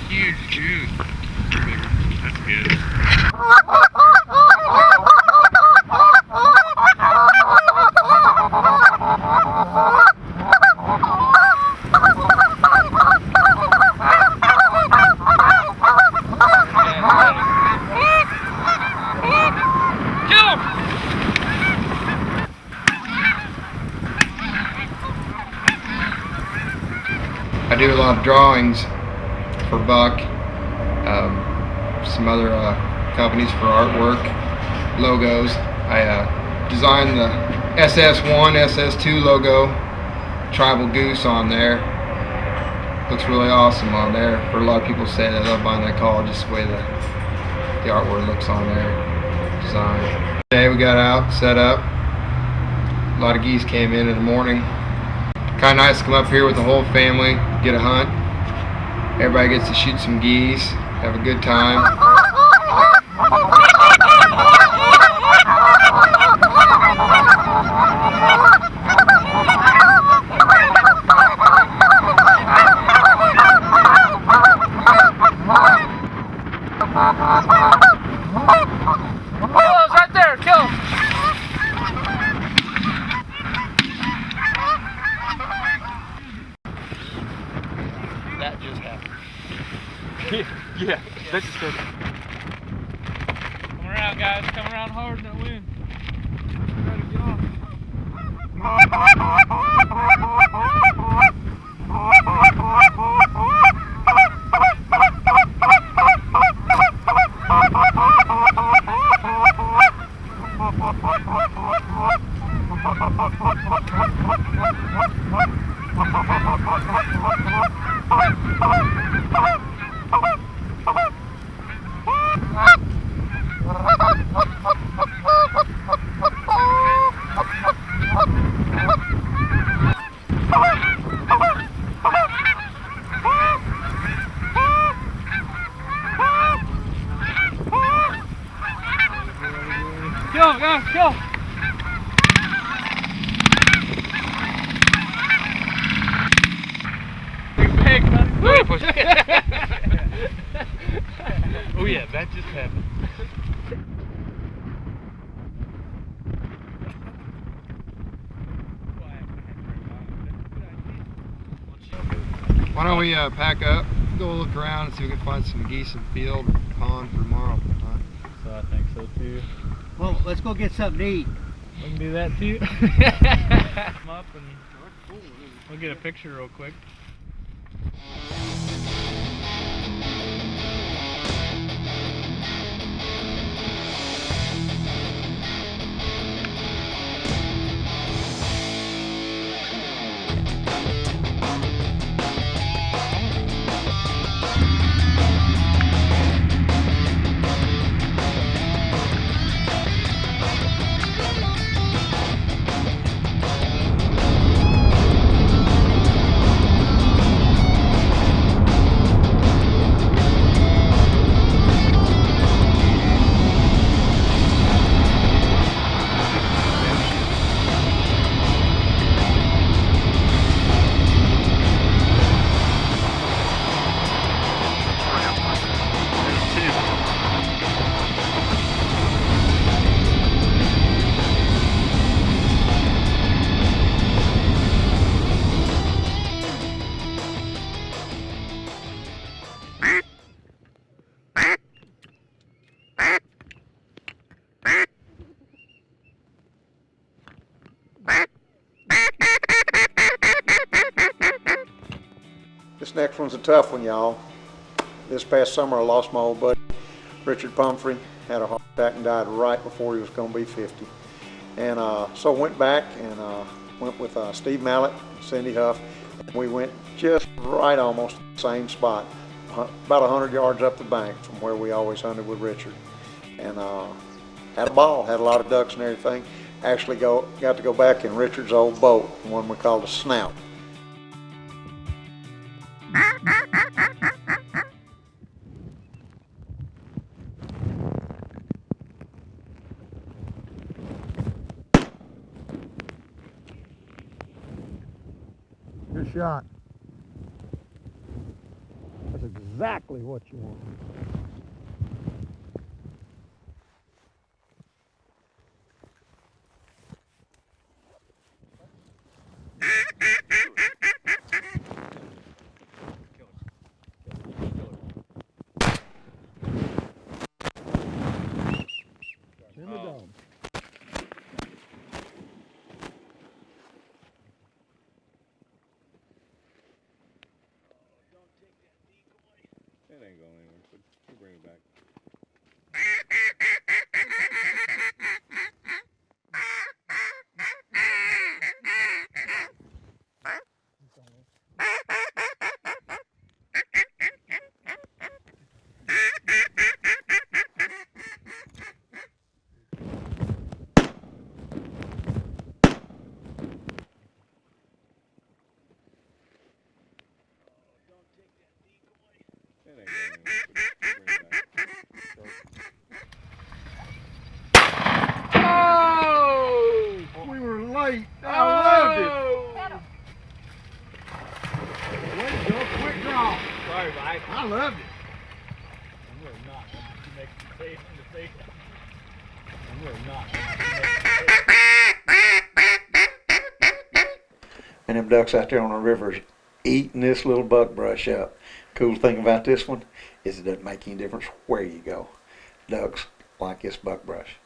Huge goose. That's good. I do a lot of drawings for Buck, some other companies for artwork, logos. I designed the SS1, SS2 logo, tribal goose on there. Looks really awesome on there. For a lot of people say they love buying that call, just the way the artwork looks on there, design. Today we got out, set up. A lot of geese came in the morning. Kind of nice to come up here with the whole family, get a hunt. Everybody gets to shoot some geese, have a good time. Willow's right there, kill him. That just happened. Yeah, that just happened. Come around, guys. Come around hard in that wind. Try to get off. Go, go. Big, buddy. Oh yeah, that just happened. Why don't we pack up, go look around and see if we can find some geese in the field or pond for tomorrow? So I think so too. Well, let's go get something to eat. We can do that too. Come up and we'll get a picture real quick. This next one's a tough one, y'all. This past summer I lost my old buddy, Richard Pumphrey, had a heart attack and died right before he was going to be 50. And so I went back and went with Steve Mallard and Cindy Huff. And we went just right almost the same spot, about 100 yards up the bank from where we always hunted with Richard. And had a ball, had a lot of ducks and everything. Actually got to go back in Richard's old boat, one we called a Snout. Good shot. That's exactly what you want. In the dome. It ain't going anywhere, but we'll bring it back. Oh! We were late. I loved it. Way to go. Quick draw. Sorry, Mike. I loved it. I'm really not. You make the face in the face. I'm really not. And them ducks out there on the river eating this little buckbrush up. Cool thing about this one is it doesn't make any difference where you go. Ducks like this buckbrush.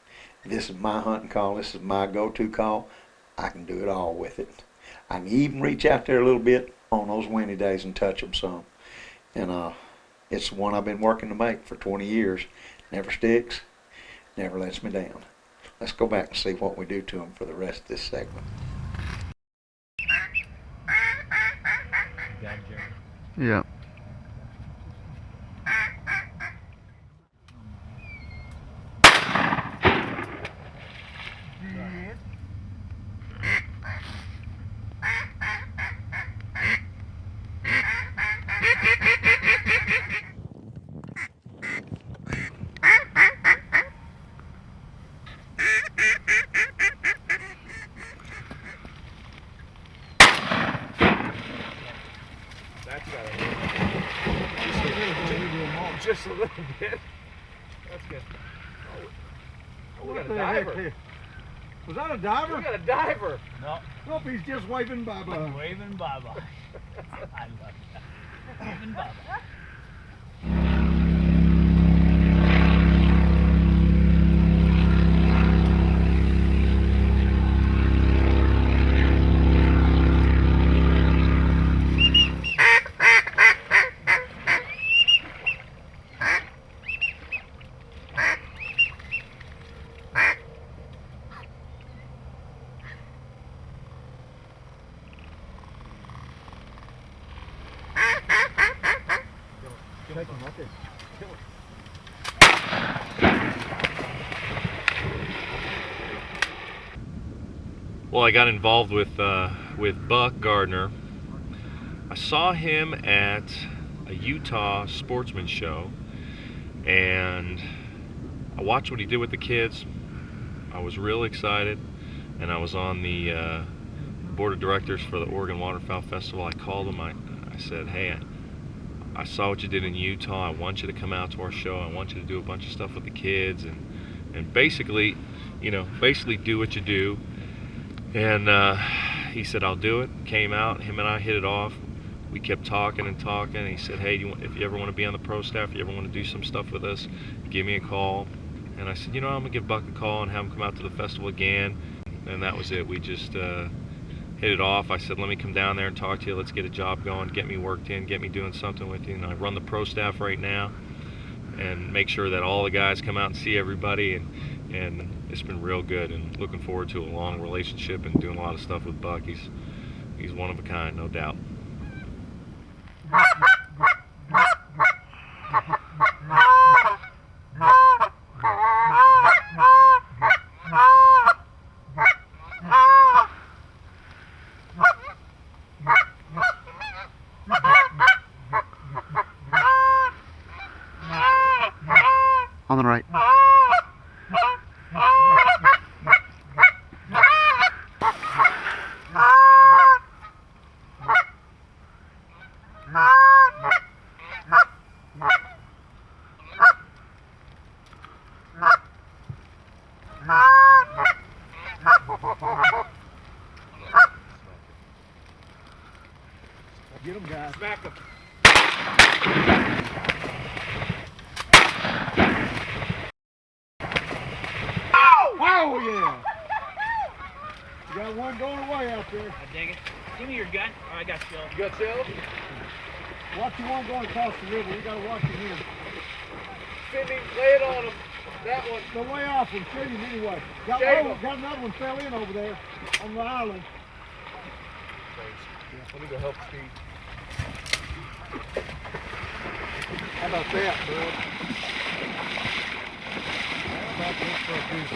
This is my hunting call. This is my go-to call. I can do it all with it. I can even reach out there a little bit on those windy days and touch them some. And it's the one I've been working to make for 20 years. Never sticks, never lets me down. Let's go back and see what we do to them for the rest of this segment. Yeah. just a little bit. That's good. Oh, we got a diver. Was that a diver? We got a diver. No. Nope, he's just waving bye-bye. Waving bye-bye. I love that. Waving bye-bye. Well, I got involved with Buck Gardner. I saw him at a Utah sportsman show, and I watched what he did with the kids. I was real excited, and I was on the board of directors for the Oregon Waterfowl Festival. I called him. I said, hey, I saw what you did in Utah. I want you to come out to our show. I want you to do a bunch of stuff with the kids, and basically, basically do what you do. And he said, I'll do it. Came out, him and I hit it off. We kept talking and talking. And he said, hey, if you ever want to be on the pro staff, if you ever want to do some stuff with us, give me a call. And I said, I'm going to give Buck a call and have him come out to the festival again. And that was it. We just hit it off. I said, let me come down there and talk to you. Let's get a job going, get me worked in, get me doing something with you. And I run the pro staff right now and make sure that all the guys come out and see everybody. And it's been real good, and looking forward to a long relationship and doing a lot of stuff with Buck. He's one of a kind, no doubt. On the right. Get him, guys. Smack him. Oh, yeah. You got one going away out there. I dig it. Give me your gun. Oh, I got shell. You got shell? Watch the one going across the river. You got to watch it here. Cindy, lay it on him. That one. The way off and shoot him anyway. Got another one fell in over there on the island. Yeah, let me go help Steve. How about that, bud? How about this for a goose?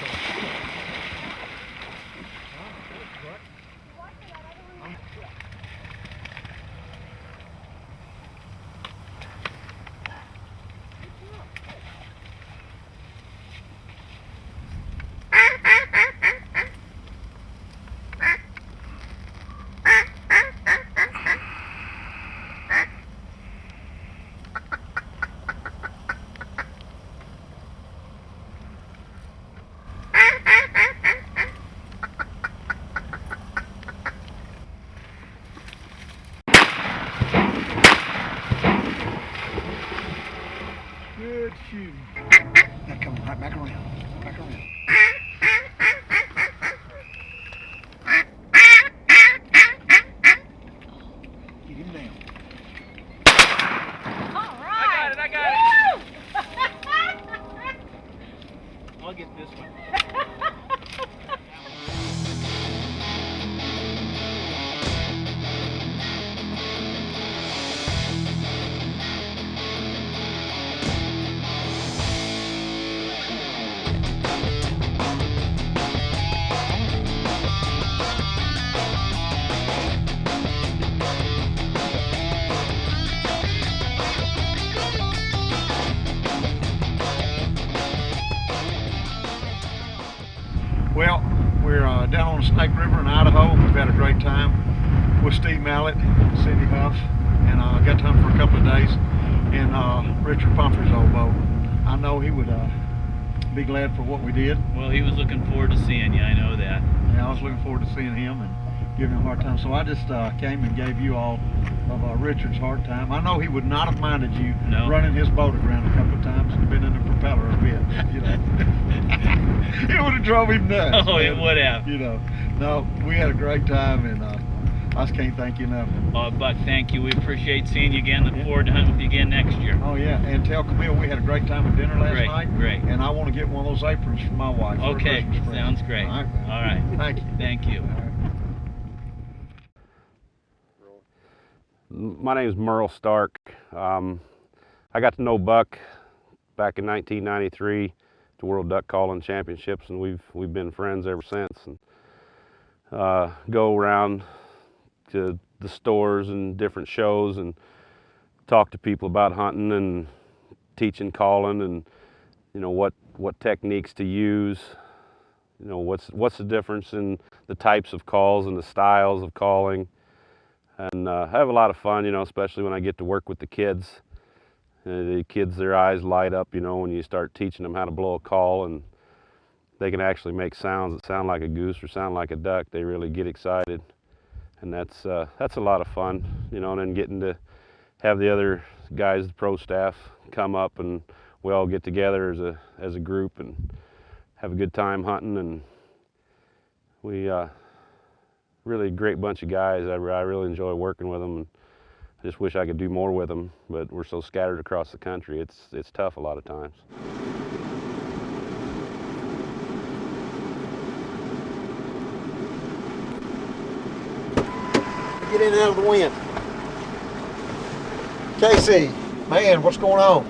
Good shooting. Now come right back around. Back around. Get him down. All right. I got it. I'll get this one. Well, we're down on the Snake River in Idaho. We've had a great time with Steve Mallard, Cindy Huff, and I got to hunt for a couple of days. in Richard Pumphrey's old boat. I know he would be glad for what we did. Well, he was looking forward to seeing you, I know that. Yeah, I was looking forward to seeing him and giving him a hard time. So I just came and gave you all of Richard's hard time. I know he would not have minded you running his boat aground a couple of times and been in the propeller a bit, you know. It would have drove him nuts. Oh, it would have. You know, no, we had a great time, and I just can't thank you enough. Buck, thank you. We appreciate seeing you again. Look forward to hunting with you again next year. Oh, yeah. And tell Camille we had a great time at dinner last night. Great. And I want to get one of those aprons for my wife. Okay, sounds great. All right. Thank you. Thank you. My name is Merle Stark. I got to know Buck back in 1993 at the World Duck Calling Championships, and we've been friends ever since. And go around to the stores and different shows and talk to people about hunting and teaching calling, and you know what techniques to use. You know what's the difference in the types of calls and the styles of calling. And I have a lot of fun, you know, especially when I get to work with the kids. The kids, their eyes light up, you know, when you start teaching them how to blow a call, and they can actually make sounds that sound like a goose or sound like a duck. They really get excited, and that's a lot of fun, you know. And then getting to have the other guys, the pro staff, come up, and we all get together as a group and have a good time hunting. And we really a great bunch of guys. I really enjoy working with them, and I just wish I could do more with them, but we're so scattered across the country. It's tough a lot of times. Get in and out of the wind. Casey, man, what's going on?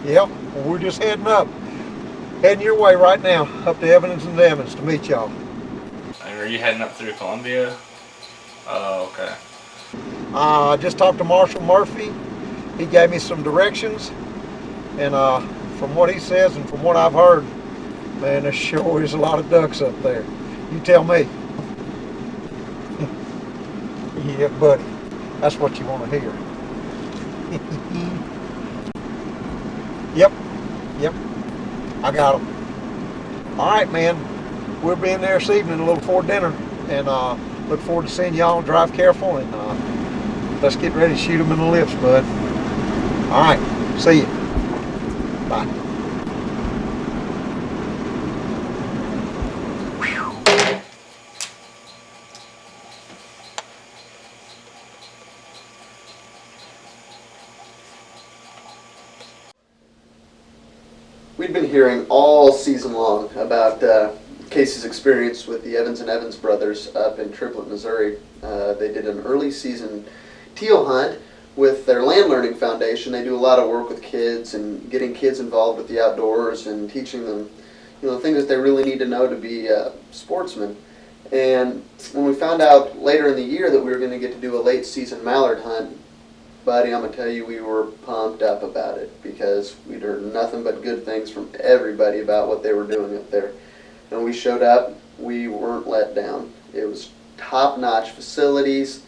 Yep, well, we're just heading your way right now, up to Evans and Evans to meet y'all. Are you heading up through Columbia? Oh, okay. I just talked to Marshall Murphy. He gave me some directions, and from what he says and from what I've heard, man, there sure is a lot of ducks up there. You tell me. Yeah, buddy, that's what you want to hear. Yep, I got them. All right, man, we'll be in there this evening a little before dinner, and look forward to seeing y'all. Drive careful, and let's get ready to shoot them in the lips, bud. All right, see you. Bye. We'd been hearing all season long about Casey's experience with the Evans and Evans brothers up in Triplet, Missouri. They did an early season teal hunt with their Land Learning Foundation. They do a lot of work with kids and getting kids involved with the outdoors and teaching them, you know, things that they really need to know to be sportsmen. And when we found out later in the year that we were going to get to do a late season mallard hunt, buddy, I'm going to tell you, we were pumped up about it because we'd heard nothing but good things from everybody about what they were doing up there. And we showed up, we weren't let down. It was top-notch facilities,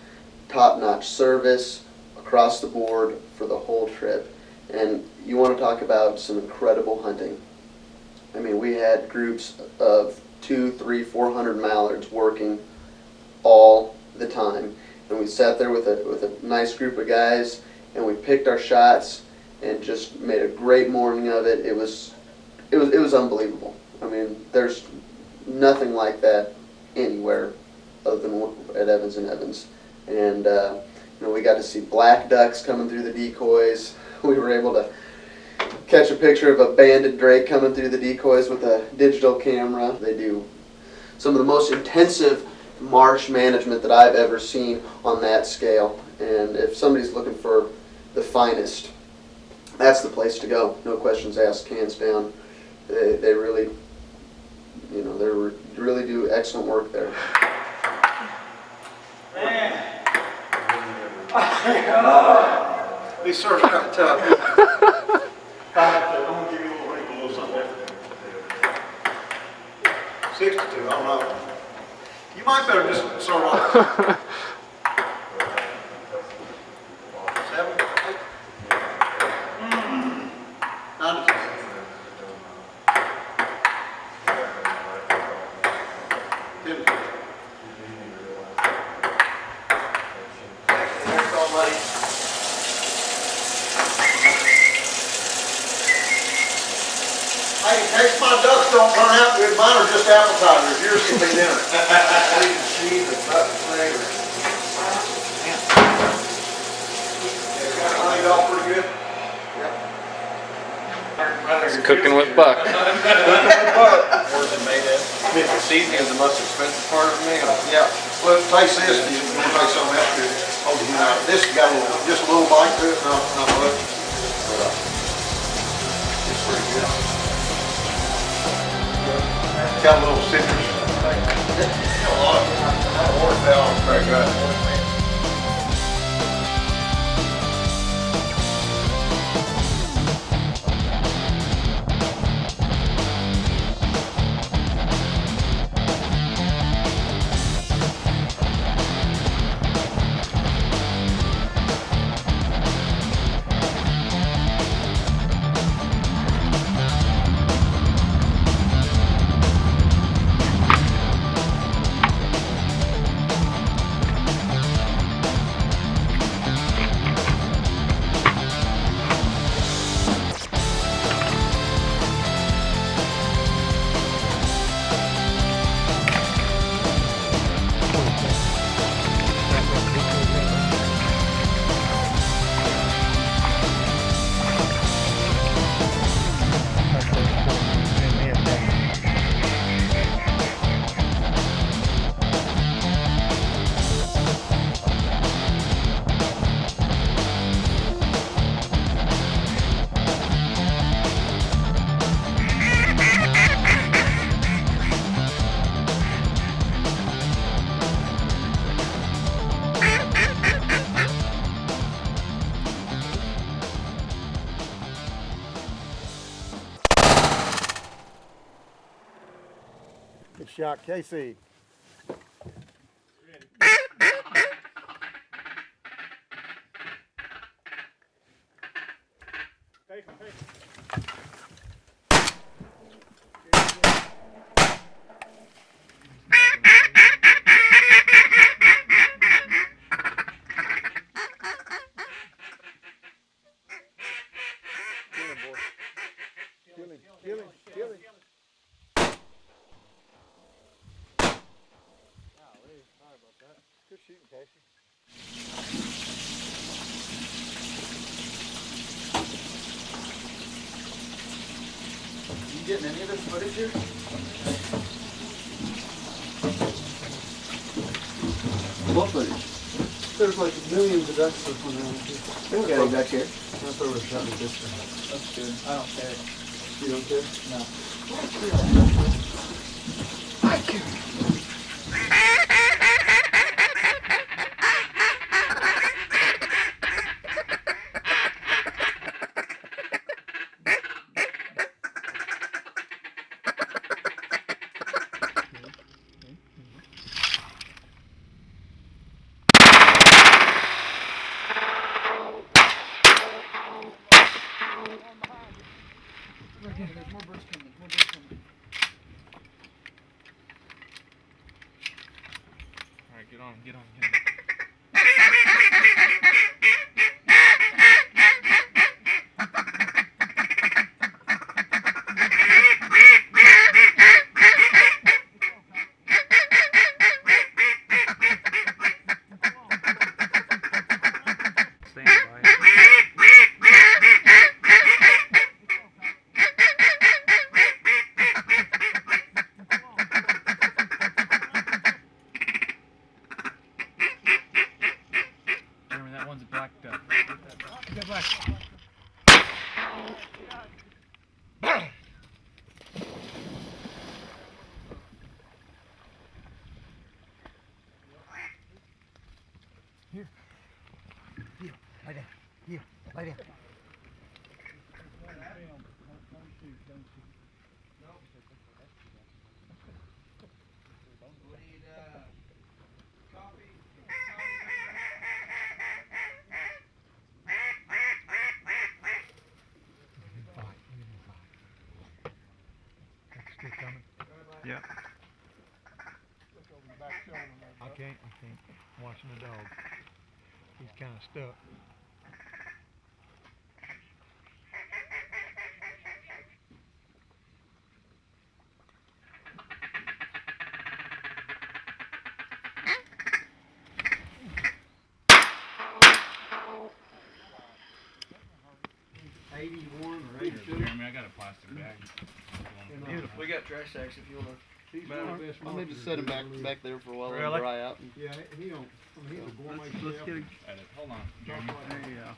top-notch service across the board for the whole trip. And you want to talk about some incredible hunting. I mean, we had groups of 200, 300, 400 mallards working all the time. And we sat there with a nice group of guys, and we picked our shots and just made a great morning of it. It was unbelievable. I mean, there's nothing like that anywhere other than at Evans and Evans. And you know, we got to see black ducks coming through the decoys. We were able to catch a picture of a banded drake coming through the decoys with a digital camera. They do some of the most intensive marsh management that I've ever seen on that scale. And if somebody's looking for the finest, that's the place to go. No questions asked, hands down. They really, you know, they really do excellent work there. Man. These surfs got tough. I'm going to give you a little something there. 62, I don't know. You might better just start off. 7, 8. Hey, in case my ducks don't turn out good, mine are just appetizers. Yours can be dinner. Cheese and duck flavor. Honeyed all pretty good? It's cooking with buck. Where's it made at? Seasoning is the most expensive part of the meal. Yeah. Well, taste this. You want to taste something else good? Oh, you know, this got a little, just a little bite to it. No, not much. But, it's pretty good. Got a little citrus. A lot of waterfowl is very good. Good shot, Casey. Good shooting, Casey. You getting any of this footage here? What footage? There's like millions of ducks circling around here. We don't got any back here. That's where we're shot in this one. That's good. I don't care. You don't care? No. I care. There's more birds coming. More birds coming. All right, get on, get on, get on. Here. Here. Lie down. Here. Lie down. Yeah. I can't. I'm watching the dog. He's kind of stuck. 81 or 82. Jeremy, I got a plastic bag. Beautiful. We got trash sacks if you want to. I need to set him back there for a while Really? and dry out. Yeah, he don't. I mean, he's a gourmet Let's chef. get it. Hold on, Jeremy. There you go.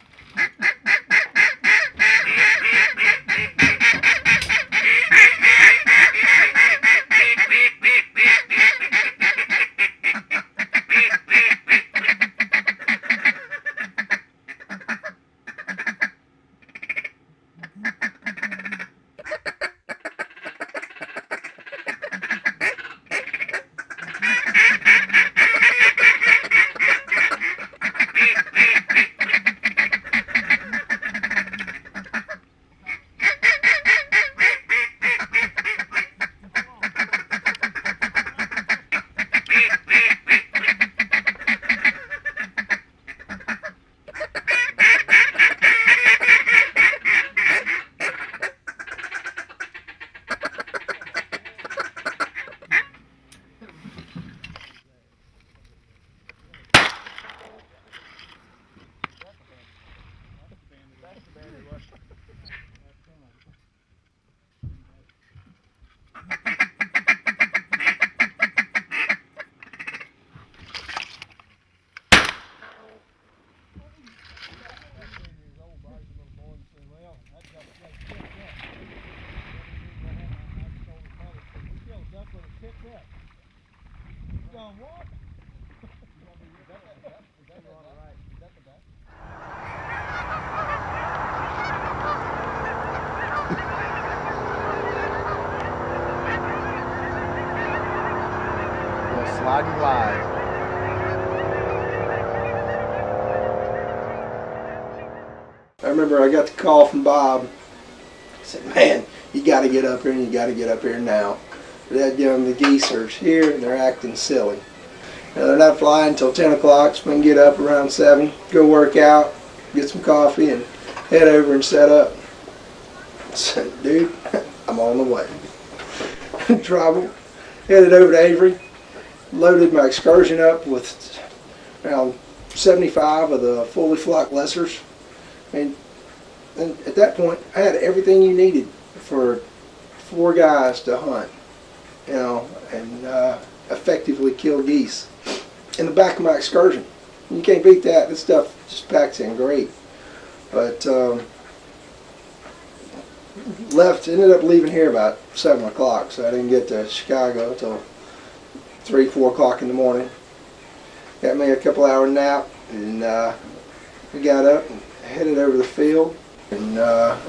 Sliding wide. I remember I got the call from Bob. He said, man, you got to get up here and you got to get up here now. That the geese are here and they're acting silly. Now, they're not flying until 10 o'clock, so we can get up around 7, go work out, get some coffee, and head over and set up. I said, dude, I'm on the way. Travel, headed over to Avery, loaded my excursion up with around 75 of the fully flocked lessers. And at that point, I had everything you needed for 4 guys to hunt, you know, and effectively kill geese in the back of my excursion. You can't beat that. This stuff just packs in great. But ended up leaving here about 7 o'clock, so I didn't get to Chicago till 3, 4 o'clock in the morning. Got me a couple hour nap, and we got up and headed over the field. And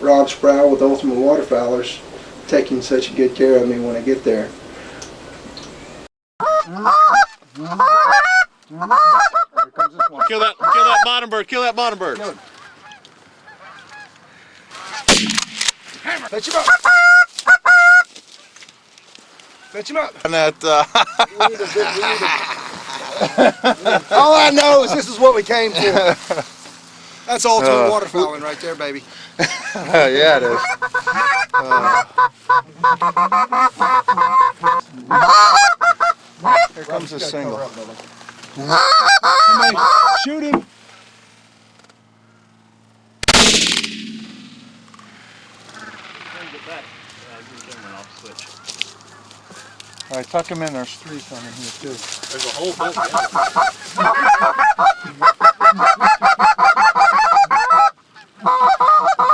Rob Sproul with Ultimate Waterfowlers taking such good care of me when I get there. Kill that bottom bird, kill that bottom bird. Fetch him up! Fetch him up! And that, all I know is this is what we came for. That's ultimate waterfowling right there, baby. yeah, it is. Here comes a single. Shoot him! All right, tuck him in. There's 3 coming here too. There's a whole bunch.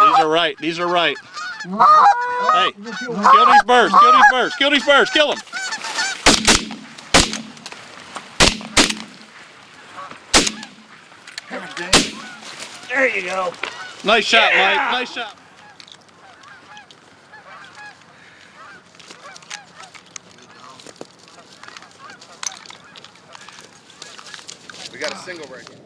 These are right. These are right. Hey, kill these birds. Kill these birds. Kill these birds. Kill them. There you go. Nice shot, Mike. Nice shot. We got a single right here.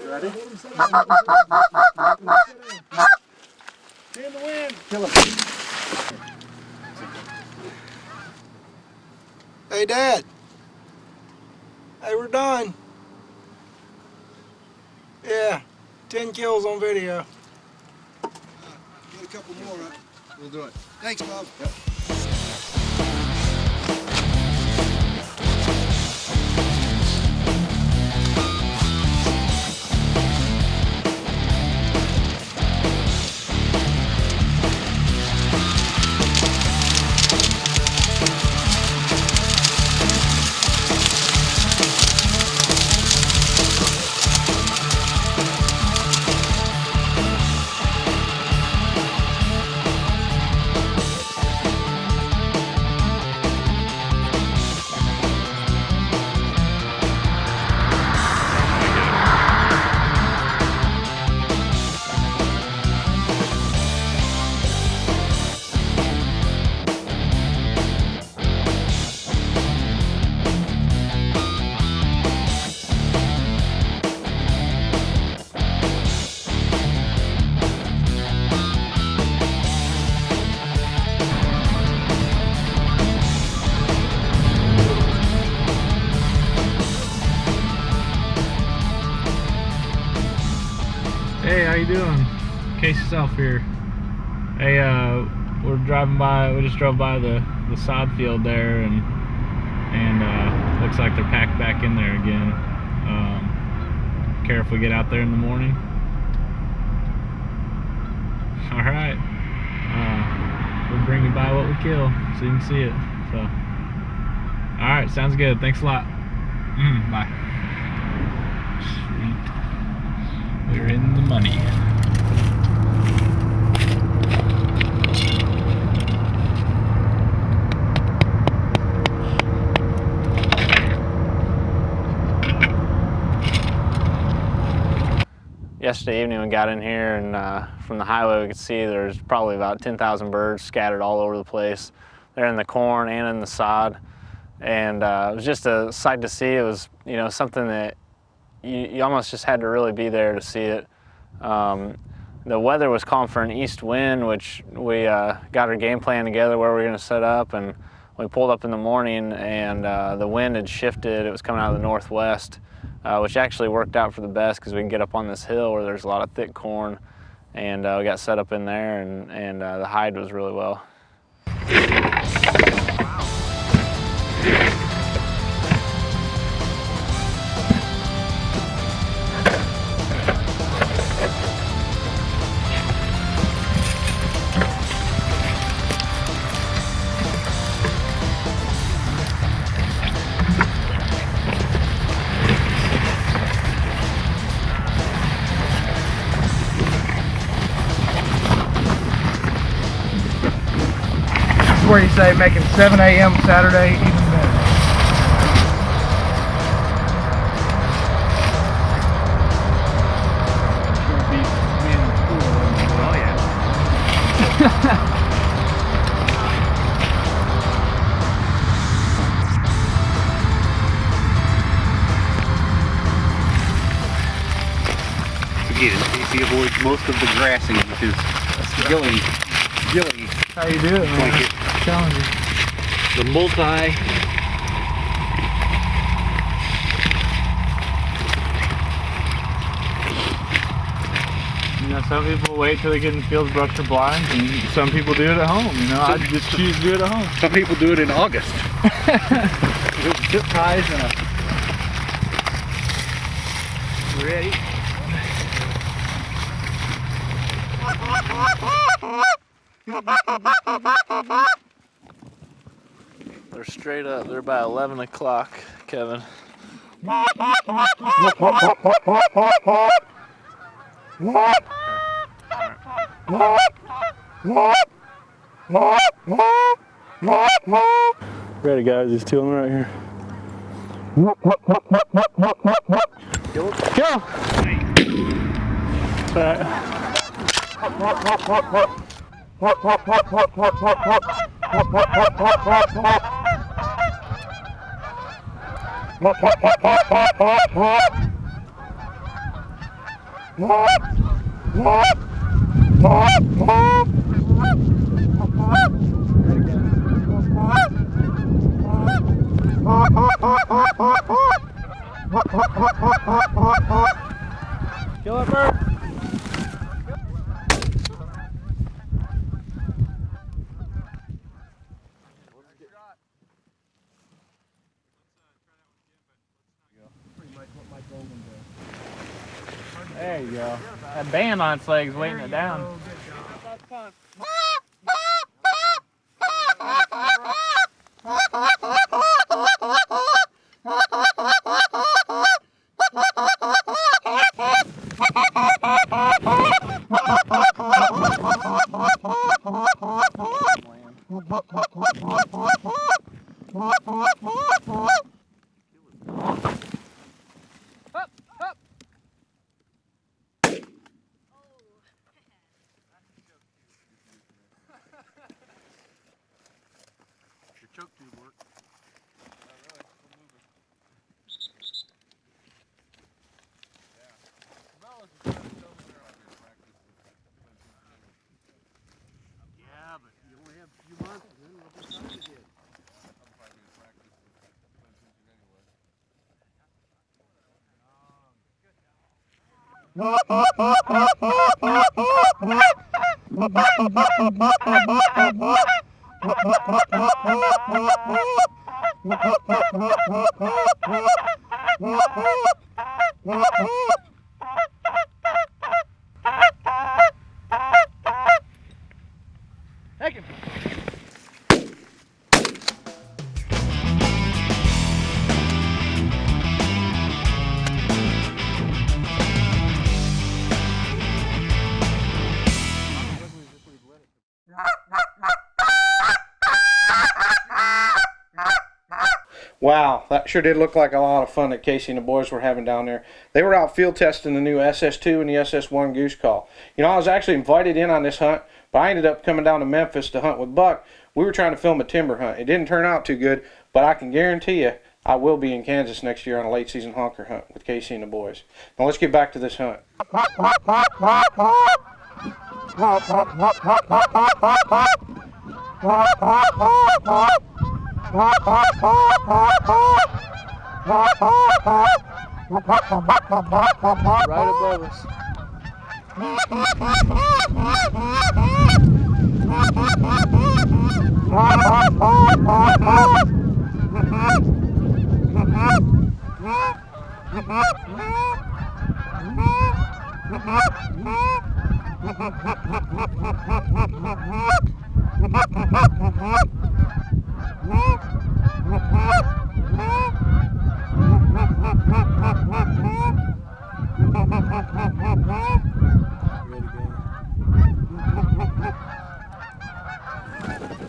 Ready? In the wind. Kill him. Hey, Dad. Hey, we're done. Yeah. 10 kills on video. Get a couple more up. We'll do it. Thanks, Bob. Yep. Hey, how you doing? Case yourself here. Hey, we're driving by. We just drove by the sod field there, and looks like they're packed back in there again. Care if we get out there in the morning? All right. We'll bring you by what we kill, so you can see it. So, all right, sounds good. Thanks a lot. Bye. Sweet. We're in the money. Yesterday evening we got in here, and from the highway we could see there's probably about 10,000 birds scattered all over the place. They're in the corn and in the sod, and it was just a sight to see. It was, you know, something that you almost just had to really be there to see it. The weather was calling for an east wind, which we got our game plan together where we were going to set up, and we pulled up in the morning, and the wind had shifted. It was coming out of the northwest, which actually worked out for the best because we can get up on this hill where there's a lot of thick corn, and we got set up in there, and the hide was really well. Where you say making 7 a.m. Saturday even better. Oh yeah. Again, he avoids most of the grassing with his gilly. How you doing, man? Blanket. Challenging. The multi. You know, some people wait till they get in the fields, brush their blinds, and some people do it at home. You know, I just choose to do it at home. Some people do it in August. With zip ties and a Ready? They're straight up. They're about 11 o'clock, Kevin. Ready, guys. He's two of them right here. Go! All right. Kill it, bird. There you go. That band on its legs weighing it down. Your choke tube work. Yeah, but you only have a few months, and then we'll be trying to get. Thank you. Wow, that sure did look like a lot of fun that Casey and the boys were having down there. They were out field testing the new SS2 and the SS1 goose call. You know, I was actually invited in on this hunt, but I ended up coming down to Memphis to hunt with Buck. We were trying to film a timber hunt. It didn't turn out too good, but I can guarantee you I will be in Kansas next year on a late season honker hunt with Casey and the boys. Now let's get back to this hunt. Right above us.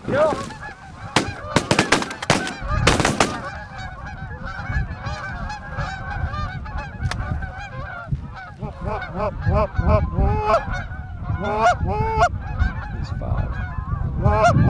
Go. He's 5. Nope.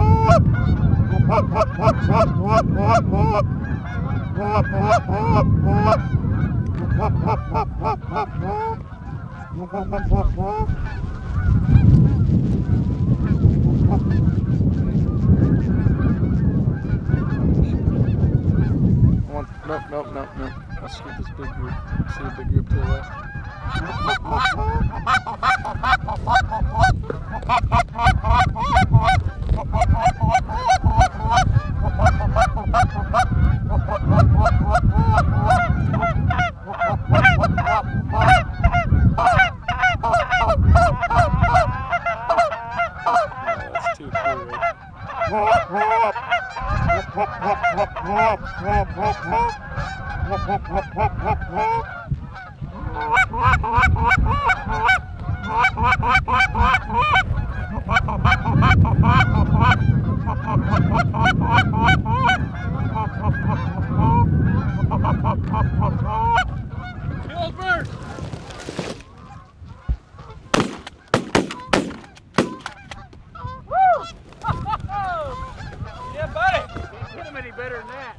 Let's get this big group. See a big group to the left. That's too cool, right? Kill bird! Woo! Yeah, buddy! Can't hit him any better than that.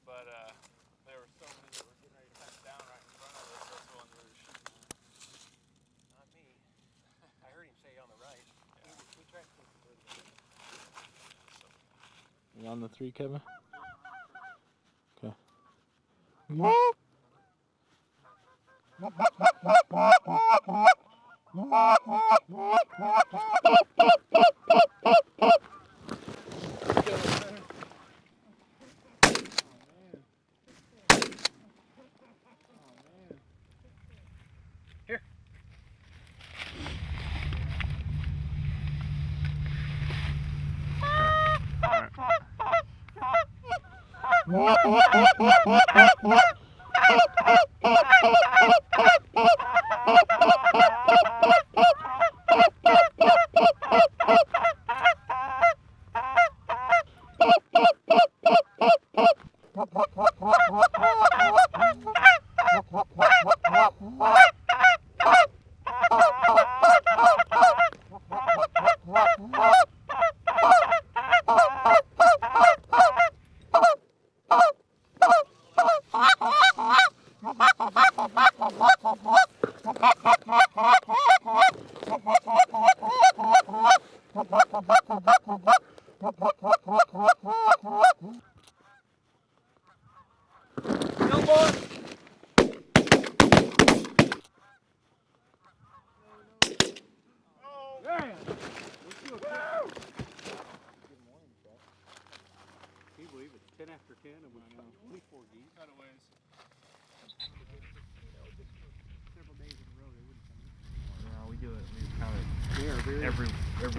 But there were so many that were getting ready to come down right in front of us. That's the one we were on the 3, Kevin? Okay.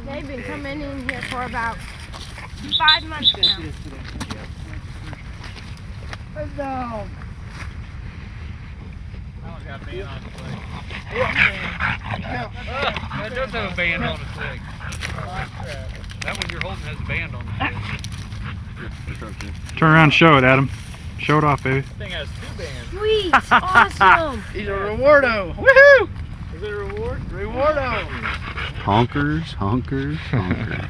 They've been coming in here for about 5 months now. Let's go. That does have a band on its leg. That one you're holding has a band on it. Turn around and show it, Adam. Show it off, baby. This thing has 2 bands. Sweet, awesome. He's a rewardo. Woohoo! Is it a reward? Rewardo. Honkers, honkers, honkers.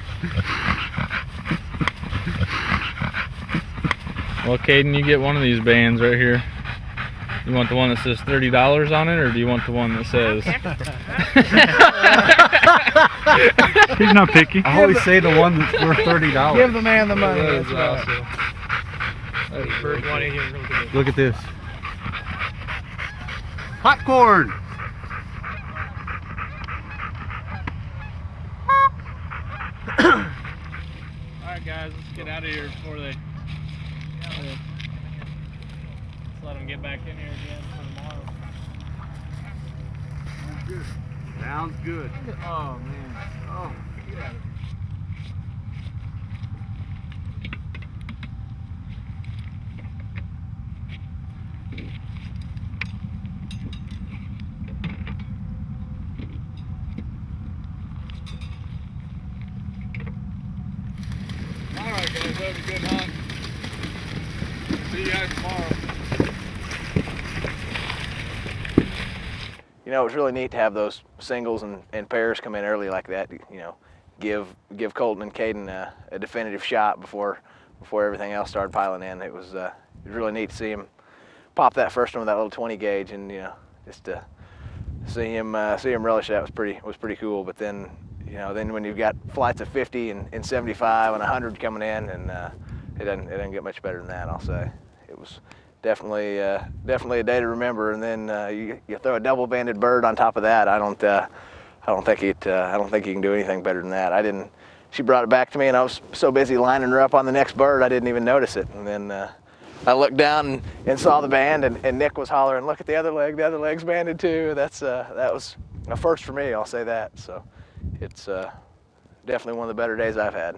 Well, Caden, you get one of these bands right here. You want the one that says $30 on it, or do you want the one that says? He's not picky. I always say the one that's worth $30. Give the man the money. That is awesome. That's the first one in here. Look at this. Popcorn. Alright guys, let's get out of here before they... Let's let them get back in here again for tomorrow. Sounds good. Sounds good. Oh man. Oh, get out of here. Alright guys, that was a good hunt. See you guys tomorrow. You know, it was really neat to have those singles and pairs come in early like that. You know, give Colton and Caden a definitive shot before everything else started piling in. It was really neat to see him pop that first one with that little 20 gauge, and you know, just to see him relish that was pretty cool. But then, you know, then when you've got flights of 50 and 75 and 100 coming in, and it doesn't get much better than that, I'll say. It was definitely a day to remember. And then you throw a double-banded bird on top of that. I don't think you can do anything better than that. She brought it back to me, and I was so busy lining her up on the next bird, I didn't even notice it. And then I looked down and saw the band, and Nick was hollering, "Look at the other leg! The other leg's banded too." That was a first for me. I'll say that. So it's definitely one of the better days I've had.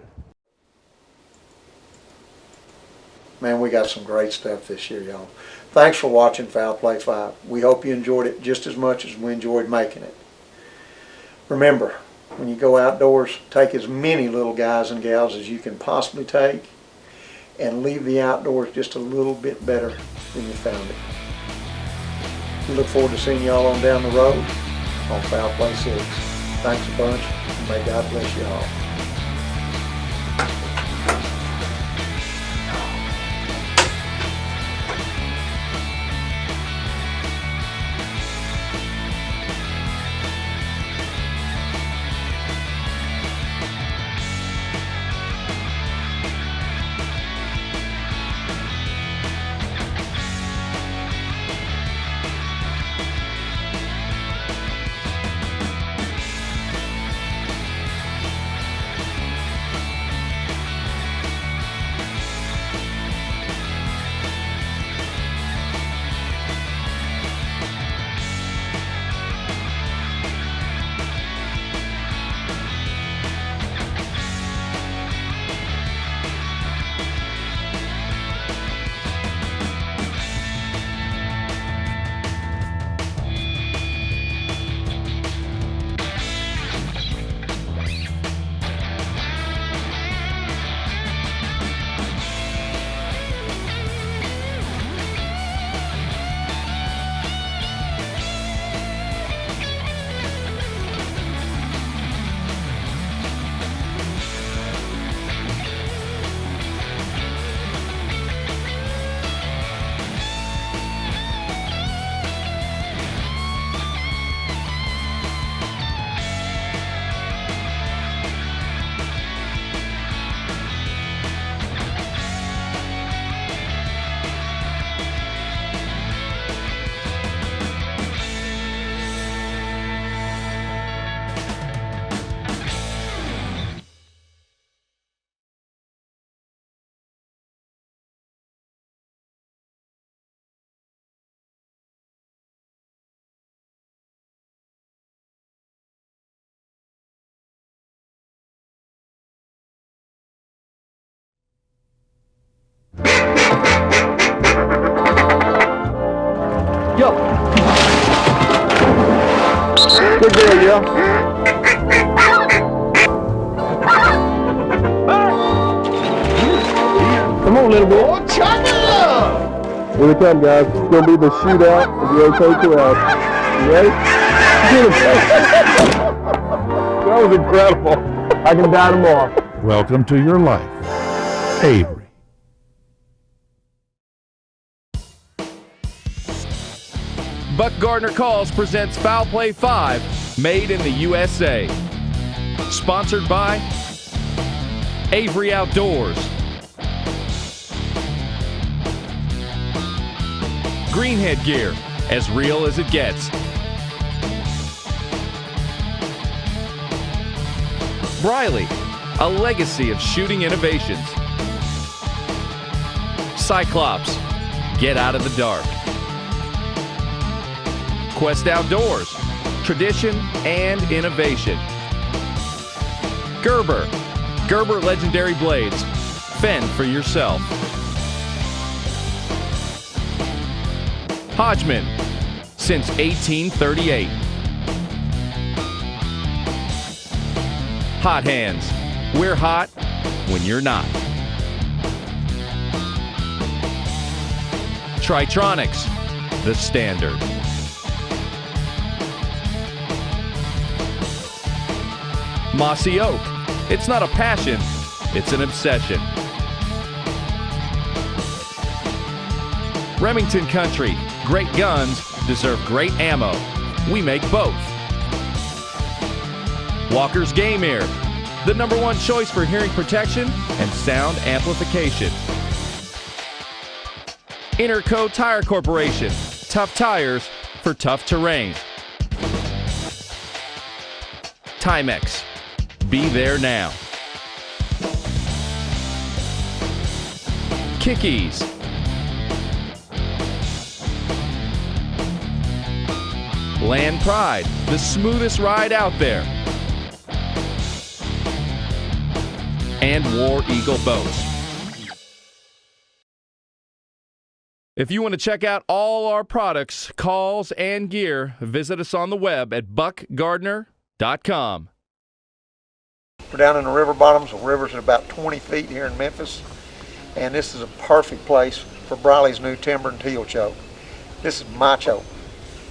Man, we got some great stuff this year, y'all. Thanks for watching Fowl Play 5. We hope you enjoyed it just as much as we enjoyed making it. Remember, when you go outdoors, take as many little guys and gals as you can possibly take, and leave the outdoors just a little bit better than you found it. We look forward to seeing y'all on down the road on Fowl Play 6. Thanks a bunch, and may God bless you all. big boy, yeah. Come on, little boy. Oh, chop it up! Here we come, guys. It's going to be the shootout of the OK Corral. You ready? That was incredible. I can die tomorrow. Welcome to your life, Avery. Buck Gardner Calls presents Foul Play 5, made in the USA. Sponsored by Avery Outdoors, Greenhead Gear, as real as it gets. Briley, a legacy of shooting innovations. Cyclops, get out of the dark. Quest Outdoors, tradition and innovation. Gerber, Gerber Legendary Blades, fend for yourself. Hodgman, since 1838. Hot Hands, we're hot when you're not. Tritronics, the standard. Mossy Oak, it's not a passion, it's an obsession. Remington Country, great guns deserve great ammo. We make both. Walker's Game Ear, the #1 choice for hearing protection and sound amplification. Interco Tire Corporation, tough tires for tough terrain. Timex, be there now. Kickies, Land Pride, the smoothest ride out there. And War Eagle Boats. If you want to check out all our products, calls, and gear, visit us on the web at buckgardner.com. We're down in the river bottoms. The river's at about 20 feet here in Memphis, and this is a perfect place for Briley's new timber and teal choke. This is my choke.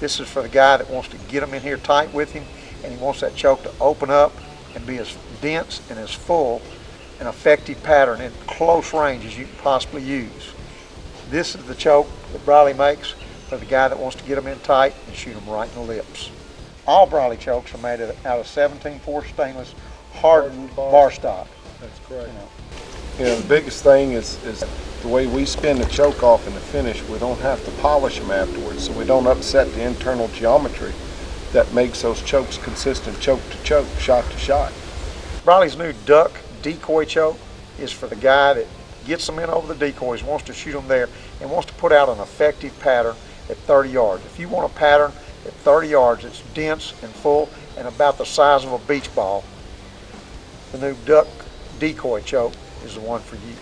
This is for the guy that wants to get them in here tight with him, and he wants that choke to open up and be as dense and as full an effective pattern in close range as you can possibly use. This is the choke that Briley makes for the guy that wants to get them in tight and shoot them right in the lips. All Briley chokes are made out of 17-4 stainless hardened bar stock. That's correct. You know, the biggest thing is the way we spin the choke off in the finish. We don't have to polish them afterwards, so we don't upset the internal geometry that makes those chokes consistent choke to choke, shot to shot. Briley's new duck decoy choke is for the guy that gets them in over the decoys, wants to shoot them there, and wants to put out an effective pattern at 30 yards. If you want a pattern at 30 yards, it's dense and full and about the size of a beach ball, the new duck decoy choke is the one for you.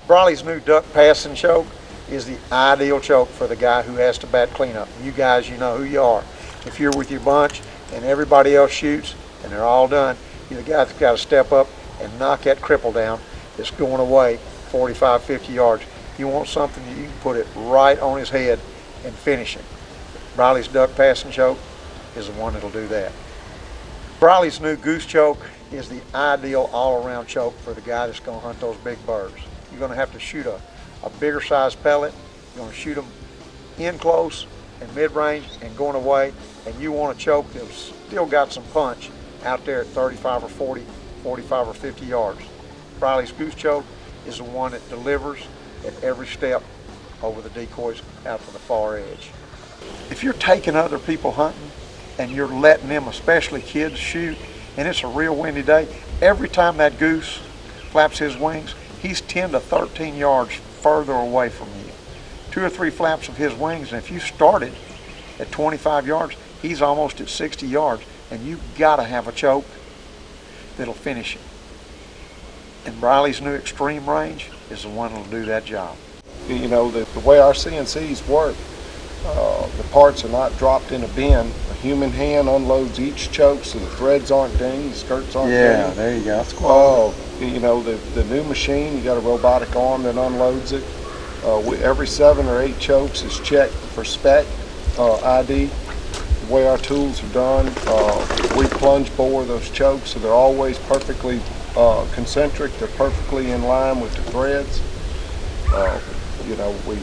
Briley's new duck passing choke is the ideal choke for the guy who has to bat cleanup. You guys, you know who you are. If you're with your bunch and everybody else shoots and they're all done, you're the guy that's got to step up and knock that cripple down that's going away 45, 50 yards. You want something that you can put it right on his head and finish him. Briley's duck passing choke is the one that'll do that. Briley's new goose choke is the ideal all-around choke for the guy that's going to hunt those big birds. You're going to have to shoot a bigger size pellet. You're going to shoot them in close and mid-range and going away, and you want a choke that's still got some punch out there at 35 or 40, 45 or 50 yards. Briley's goose choke is the one that delivers at every step over the decoys out to the far edge. If you're taking other people hunting and you're letting them, especially kids, shoot, and it's a real windy day, every time that goose flaps his wings, he's 10 to 13 yards further away from you. 2 or 3 flaps of his wings, and if you started at 25 yards, he's almost at 60 yards, and you've got to have a choke that'll finish him. And Briley's new extreme range is the one that'll do that job. You know, the way our CNCs work, The parts are not dropped in a bin. A human hand unloads each choke so the threads aren't dinged, the skirts aren't dinged. There you go. That's quality. You know, the new machine, you got a robotic arm that unloads it. Every 7 or 8 chokes is checked for spec ID. The way our tools are done, we plunge bore those chokes so they're always perfectly concentric. They're perfectly in line with the threads. You know, we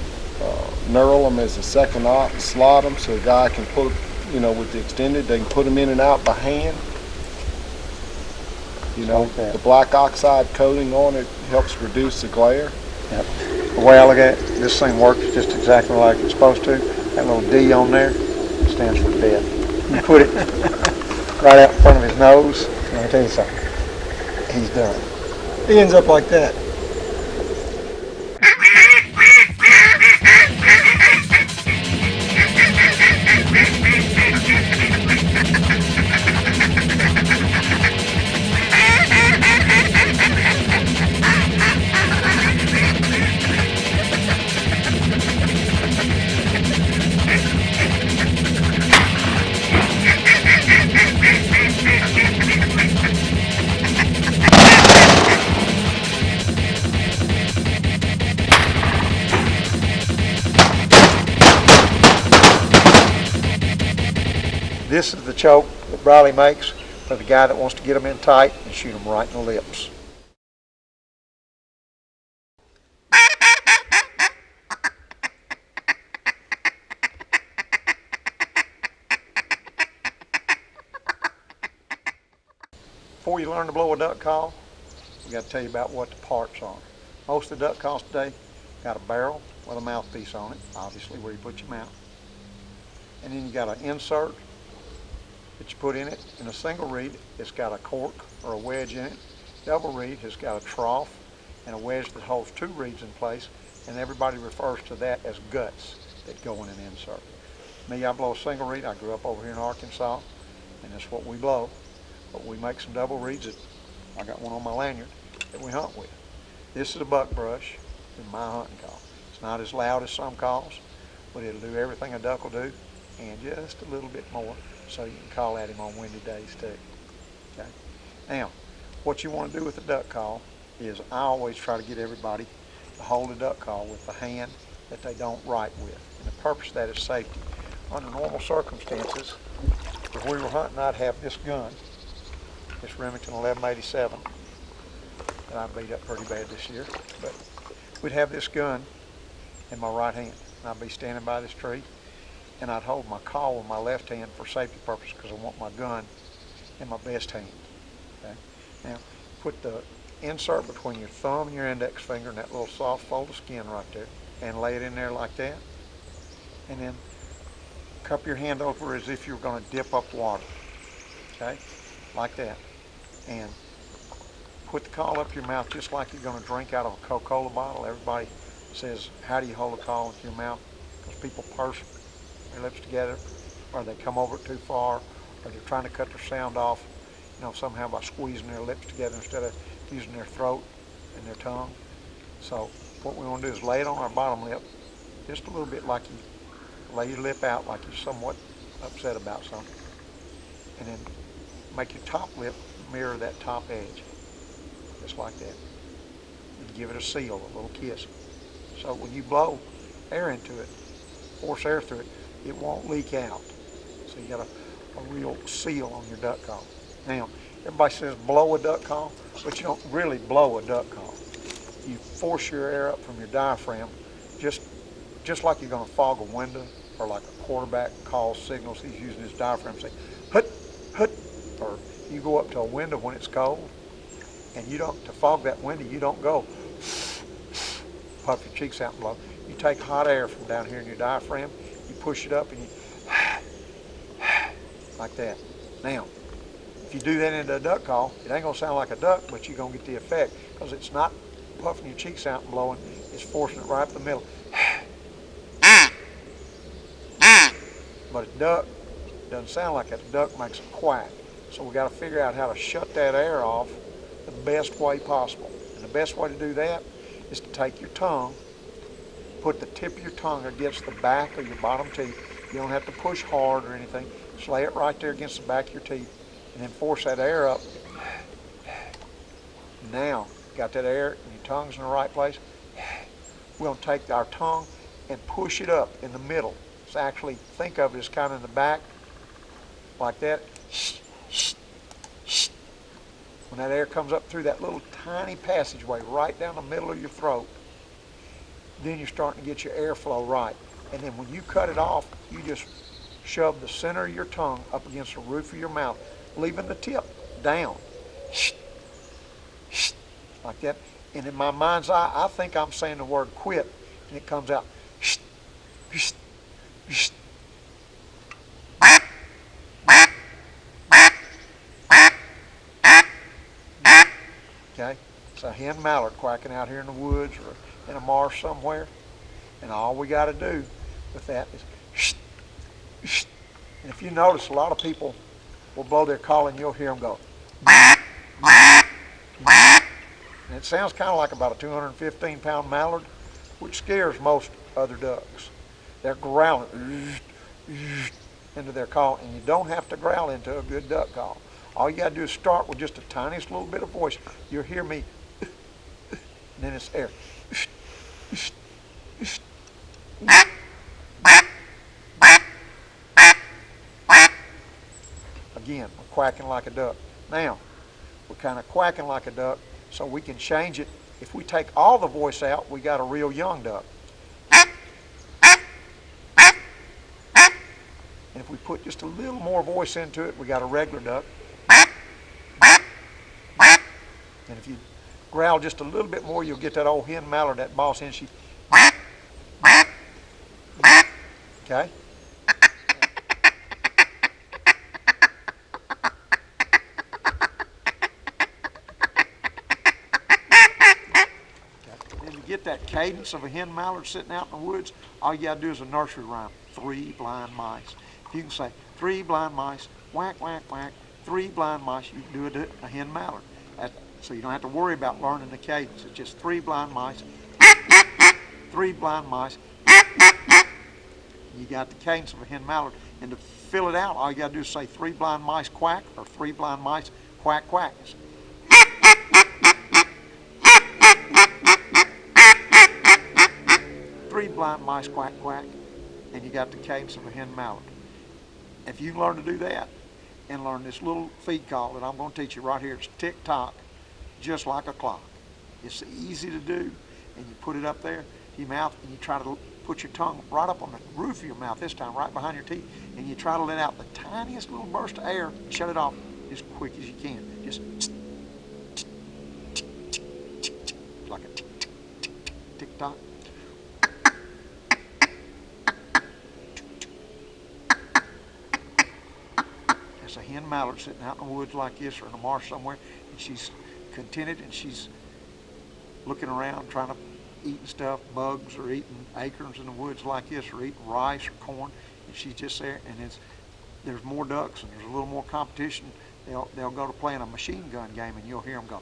knurl them as a second op, slot them so the guy can put, you know, with the extended, they can put them in and out by hand. You know, the black oxide coating on it helps reduce the glare. Yep. The way I look at it, this thing works just exactly like it's supposed to. That little D on there stands for death. You put it right out in front of his nose, and let me tell you something, he's done. He ends up like that. This is the choke that Briley makes for the guy that wants to get them in tight and shoot them right in the lips. Before you learn to blow a duck call, we got to tell you about what the parts are. Most of the duck calls today got a barrel with a mouthpiece on it, obviously where you put your mouth. And then you got an insert that you put in it. In a single reed, it's got a cork or a wedge in it. Double reed has got a trough and a wedge that holds 2 reeds in place, and everybody refers to that as guts that go in an insert. Me, I blow a single reed. I grew up over here in Arkansas, and that's what we blow. But we make some double reeds that I got one on my lanyard that we hunt with. This is a buck brush in my hunting call. It's not as loud as some calls, but it'll do everything a duck will do and just a little bit more, so you can call at him on windy days too. Okay. Now, what you want to do with the duck call is I always try to get everybody to hold a duck call with the hand that they don't write with. And the purpose of that is safety. Under normal circumstances, if we were hunting, I'd have this gun, this Remington 1187, that I beat up pretty bad this year. But we'd have this gun in my right hand, and I'd be standing by this tree, and I'd hold my call with my left hand for safety purposes because I want my gun in my best hand. Okay? Now, put the insert between your thumb and your index finger and that little soft fold of skin right there, and lay it in there like that, and then cup your hand over as if you were going to dip up water, okay, like that, and put the call up your mouth just like you're going to drink out of a Coca-Cola bottle. Everybody says, how do you hold a call with your mouth? Because people purse their lips together, or they come over it too far, or they're trying to cut their sound off, you know, somehow by squeezing their lips together instead of using their throat and their tongue. So what we want to do is lay it on our bottom lip, just a little bit like you lay your lip out like you're somewhat upset about something. And then make your top lip mirror that top edge, just like that. And give it a seal, a little kiss. So when you blow air into it, force air through it, it won't leak out. So you got a real seal on your duck call. Now, everybody says blow a duck call, but you don't really blow a duck call. You force your air up from your diaphragm, just like you're going to fog a window, or like a quarterback calls signals, he's using his diaphragm, say, hut, hut, or you go up to a window when it's cold, and you don't, to fog that window, you don't go puff your cheeks out and blow. You take hot air from down here in your diaphragm, you push it up, and you like that. Now, if you do that into a duck call, it ain't going to sound like a duck, but you're going to get the effect, because it's not puffing your cheeks out and blowing, it's forcing it right up the middle. But a duck doesn't sound like that. A duck makes a quack. So we got to figure out how to shut that air off the best way possible. And the best way to do that is to take your tongue put the tip of your tongue against the back of your bottom teeth. You don't have to push hard or anything. Just lay it right there against the back of your teeth and then force that air up. Now, got that air and your tongue's in the right place. We're going to take our tongue and push it up in the middle. So actually think of it as kind of in the back, like that. When that air comes up through that little tiny passageway right down the middle of your throat, then you're starting to get your airflow right. And then when you cut it off, you just shove the center of your tongue up against the roof of your mouth, leaving the tip down. Like that. And in my mind's eye, I think I'm saying the word quit, and it comes out. Okay? It's a hen mallard quacking out here in the woods or in a marsh somewhere. And all we got to do with that is and if you notice, a lot of people will blow their call and you'll hear them go. And it sounds kind of like about a 215-pound mallard, which scares most other ducks. They're growling into their call, and you don't have to growl into a good duck call. All you got to do is start with just the tiniest little bit of voice. You'll hear me, and then it's air. Again, we're quacking like a duck. Now, we're kind of quacking like a duck, so we can change it. If we take all the voice out, we got a real young duck. And if we put just a little more voice into it, we got a regular duck. And if you growl just a little bit more, you'll get that old hen mallard, that boss hen. She. Okay? Then to get that cadence of a hen mallard sitting out in the woods, all you gotta do is a nursery rhyme. 3 blind mice. If you can say 3 blind mice, whack, whack, whack, 3 blind mice, you can do a hen mallard. So you don't have to worry about learning the cadence. It's just 3 blind mice, 3 blind mice. You got the cadence of a hen mallard. And to fill it out, all you got to do is say 3 blind mice quack, or 3 blind mice quack quack. 3 blind mice quack quack, and you got the cadence of a hen mallard. If you learn to do that and learn this little feed call that I'm going to teach you right here, it's tick tock, just like a clock. It's easy to do, and you put it up there to your mouth, and you try to put your tongue right up on the roof of your mouth this time, right behind your teeth, and you try to let out the tiniest little burst of air and shut it off as quick as you can. Just like a tick tock. There's a hen mallard sitting out in the woods like this, or in a marsh somewhere, and she's contented, and she's looking around trying to eating stuff, bugs, or eating acorns in the woods like this, or eating rice or corn, and she's just there. And there's more ducks, and there's a little more competition. They'll go to playing a machine gun game, and you'll hear them go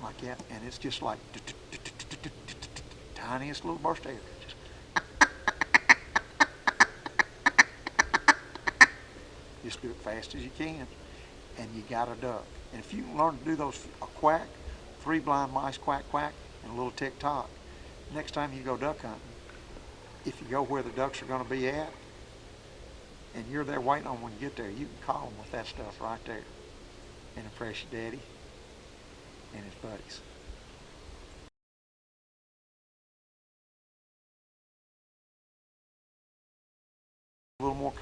like that, and it's just like tiniest little burst of air. Just do it fast as you can, and you got a duck. And if you can learn to do those, a quack, 3 blind mice quack quack, and a little tick tock, next time you go duck hunting, if you go where the ducks are going to be at, and you're there waiting on when you get there, you can call them with that stuff right there and impress your daddy and his buddies. A little more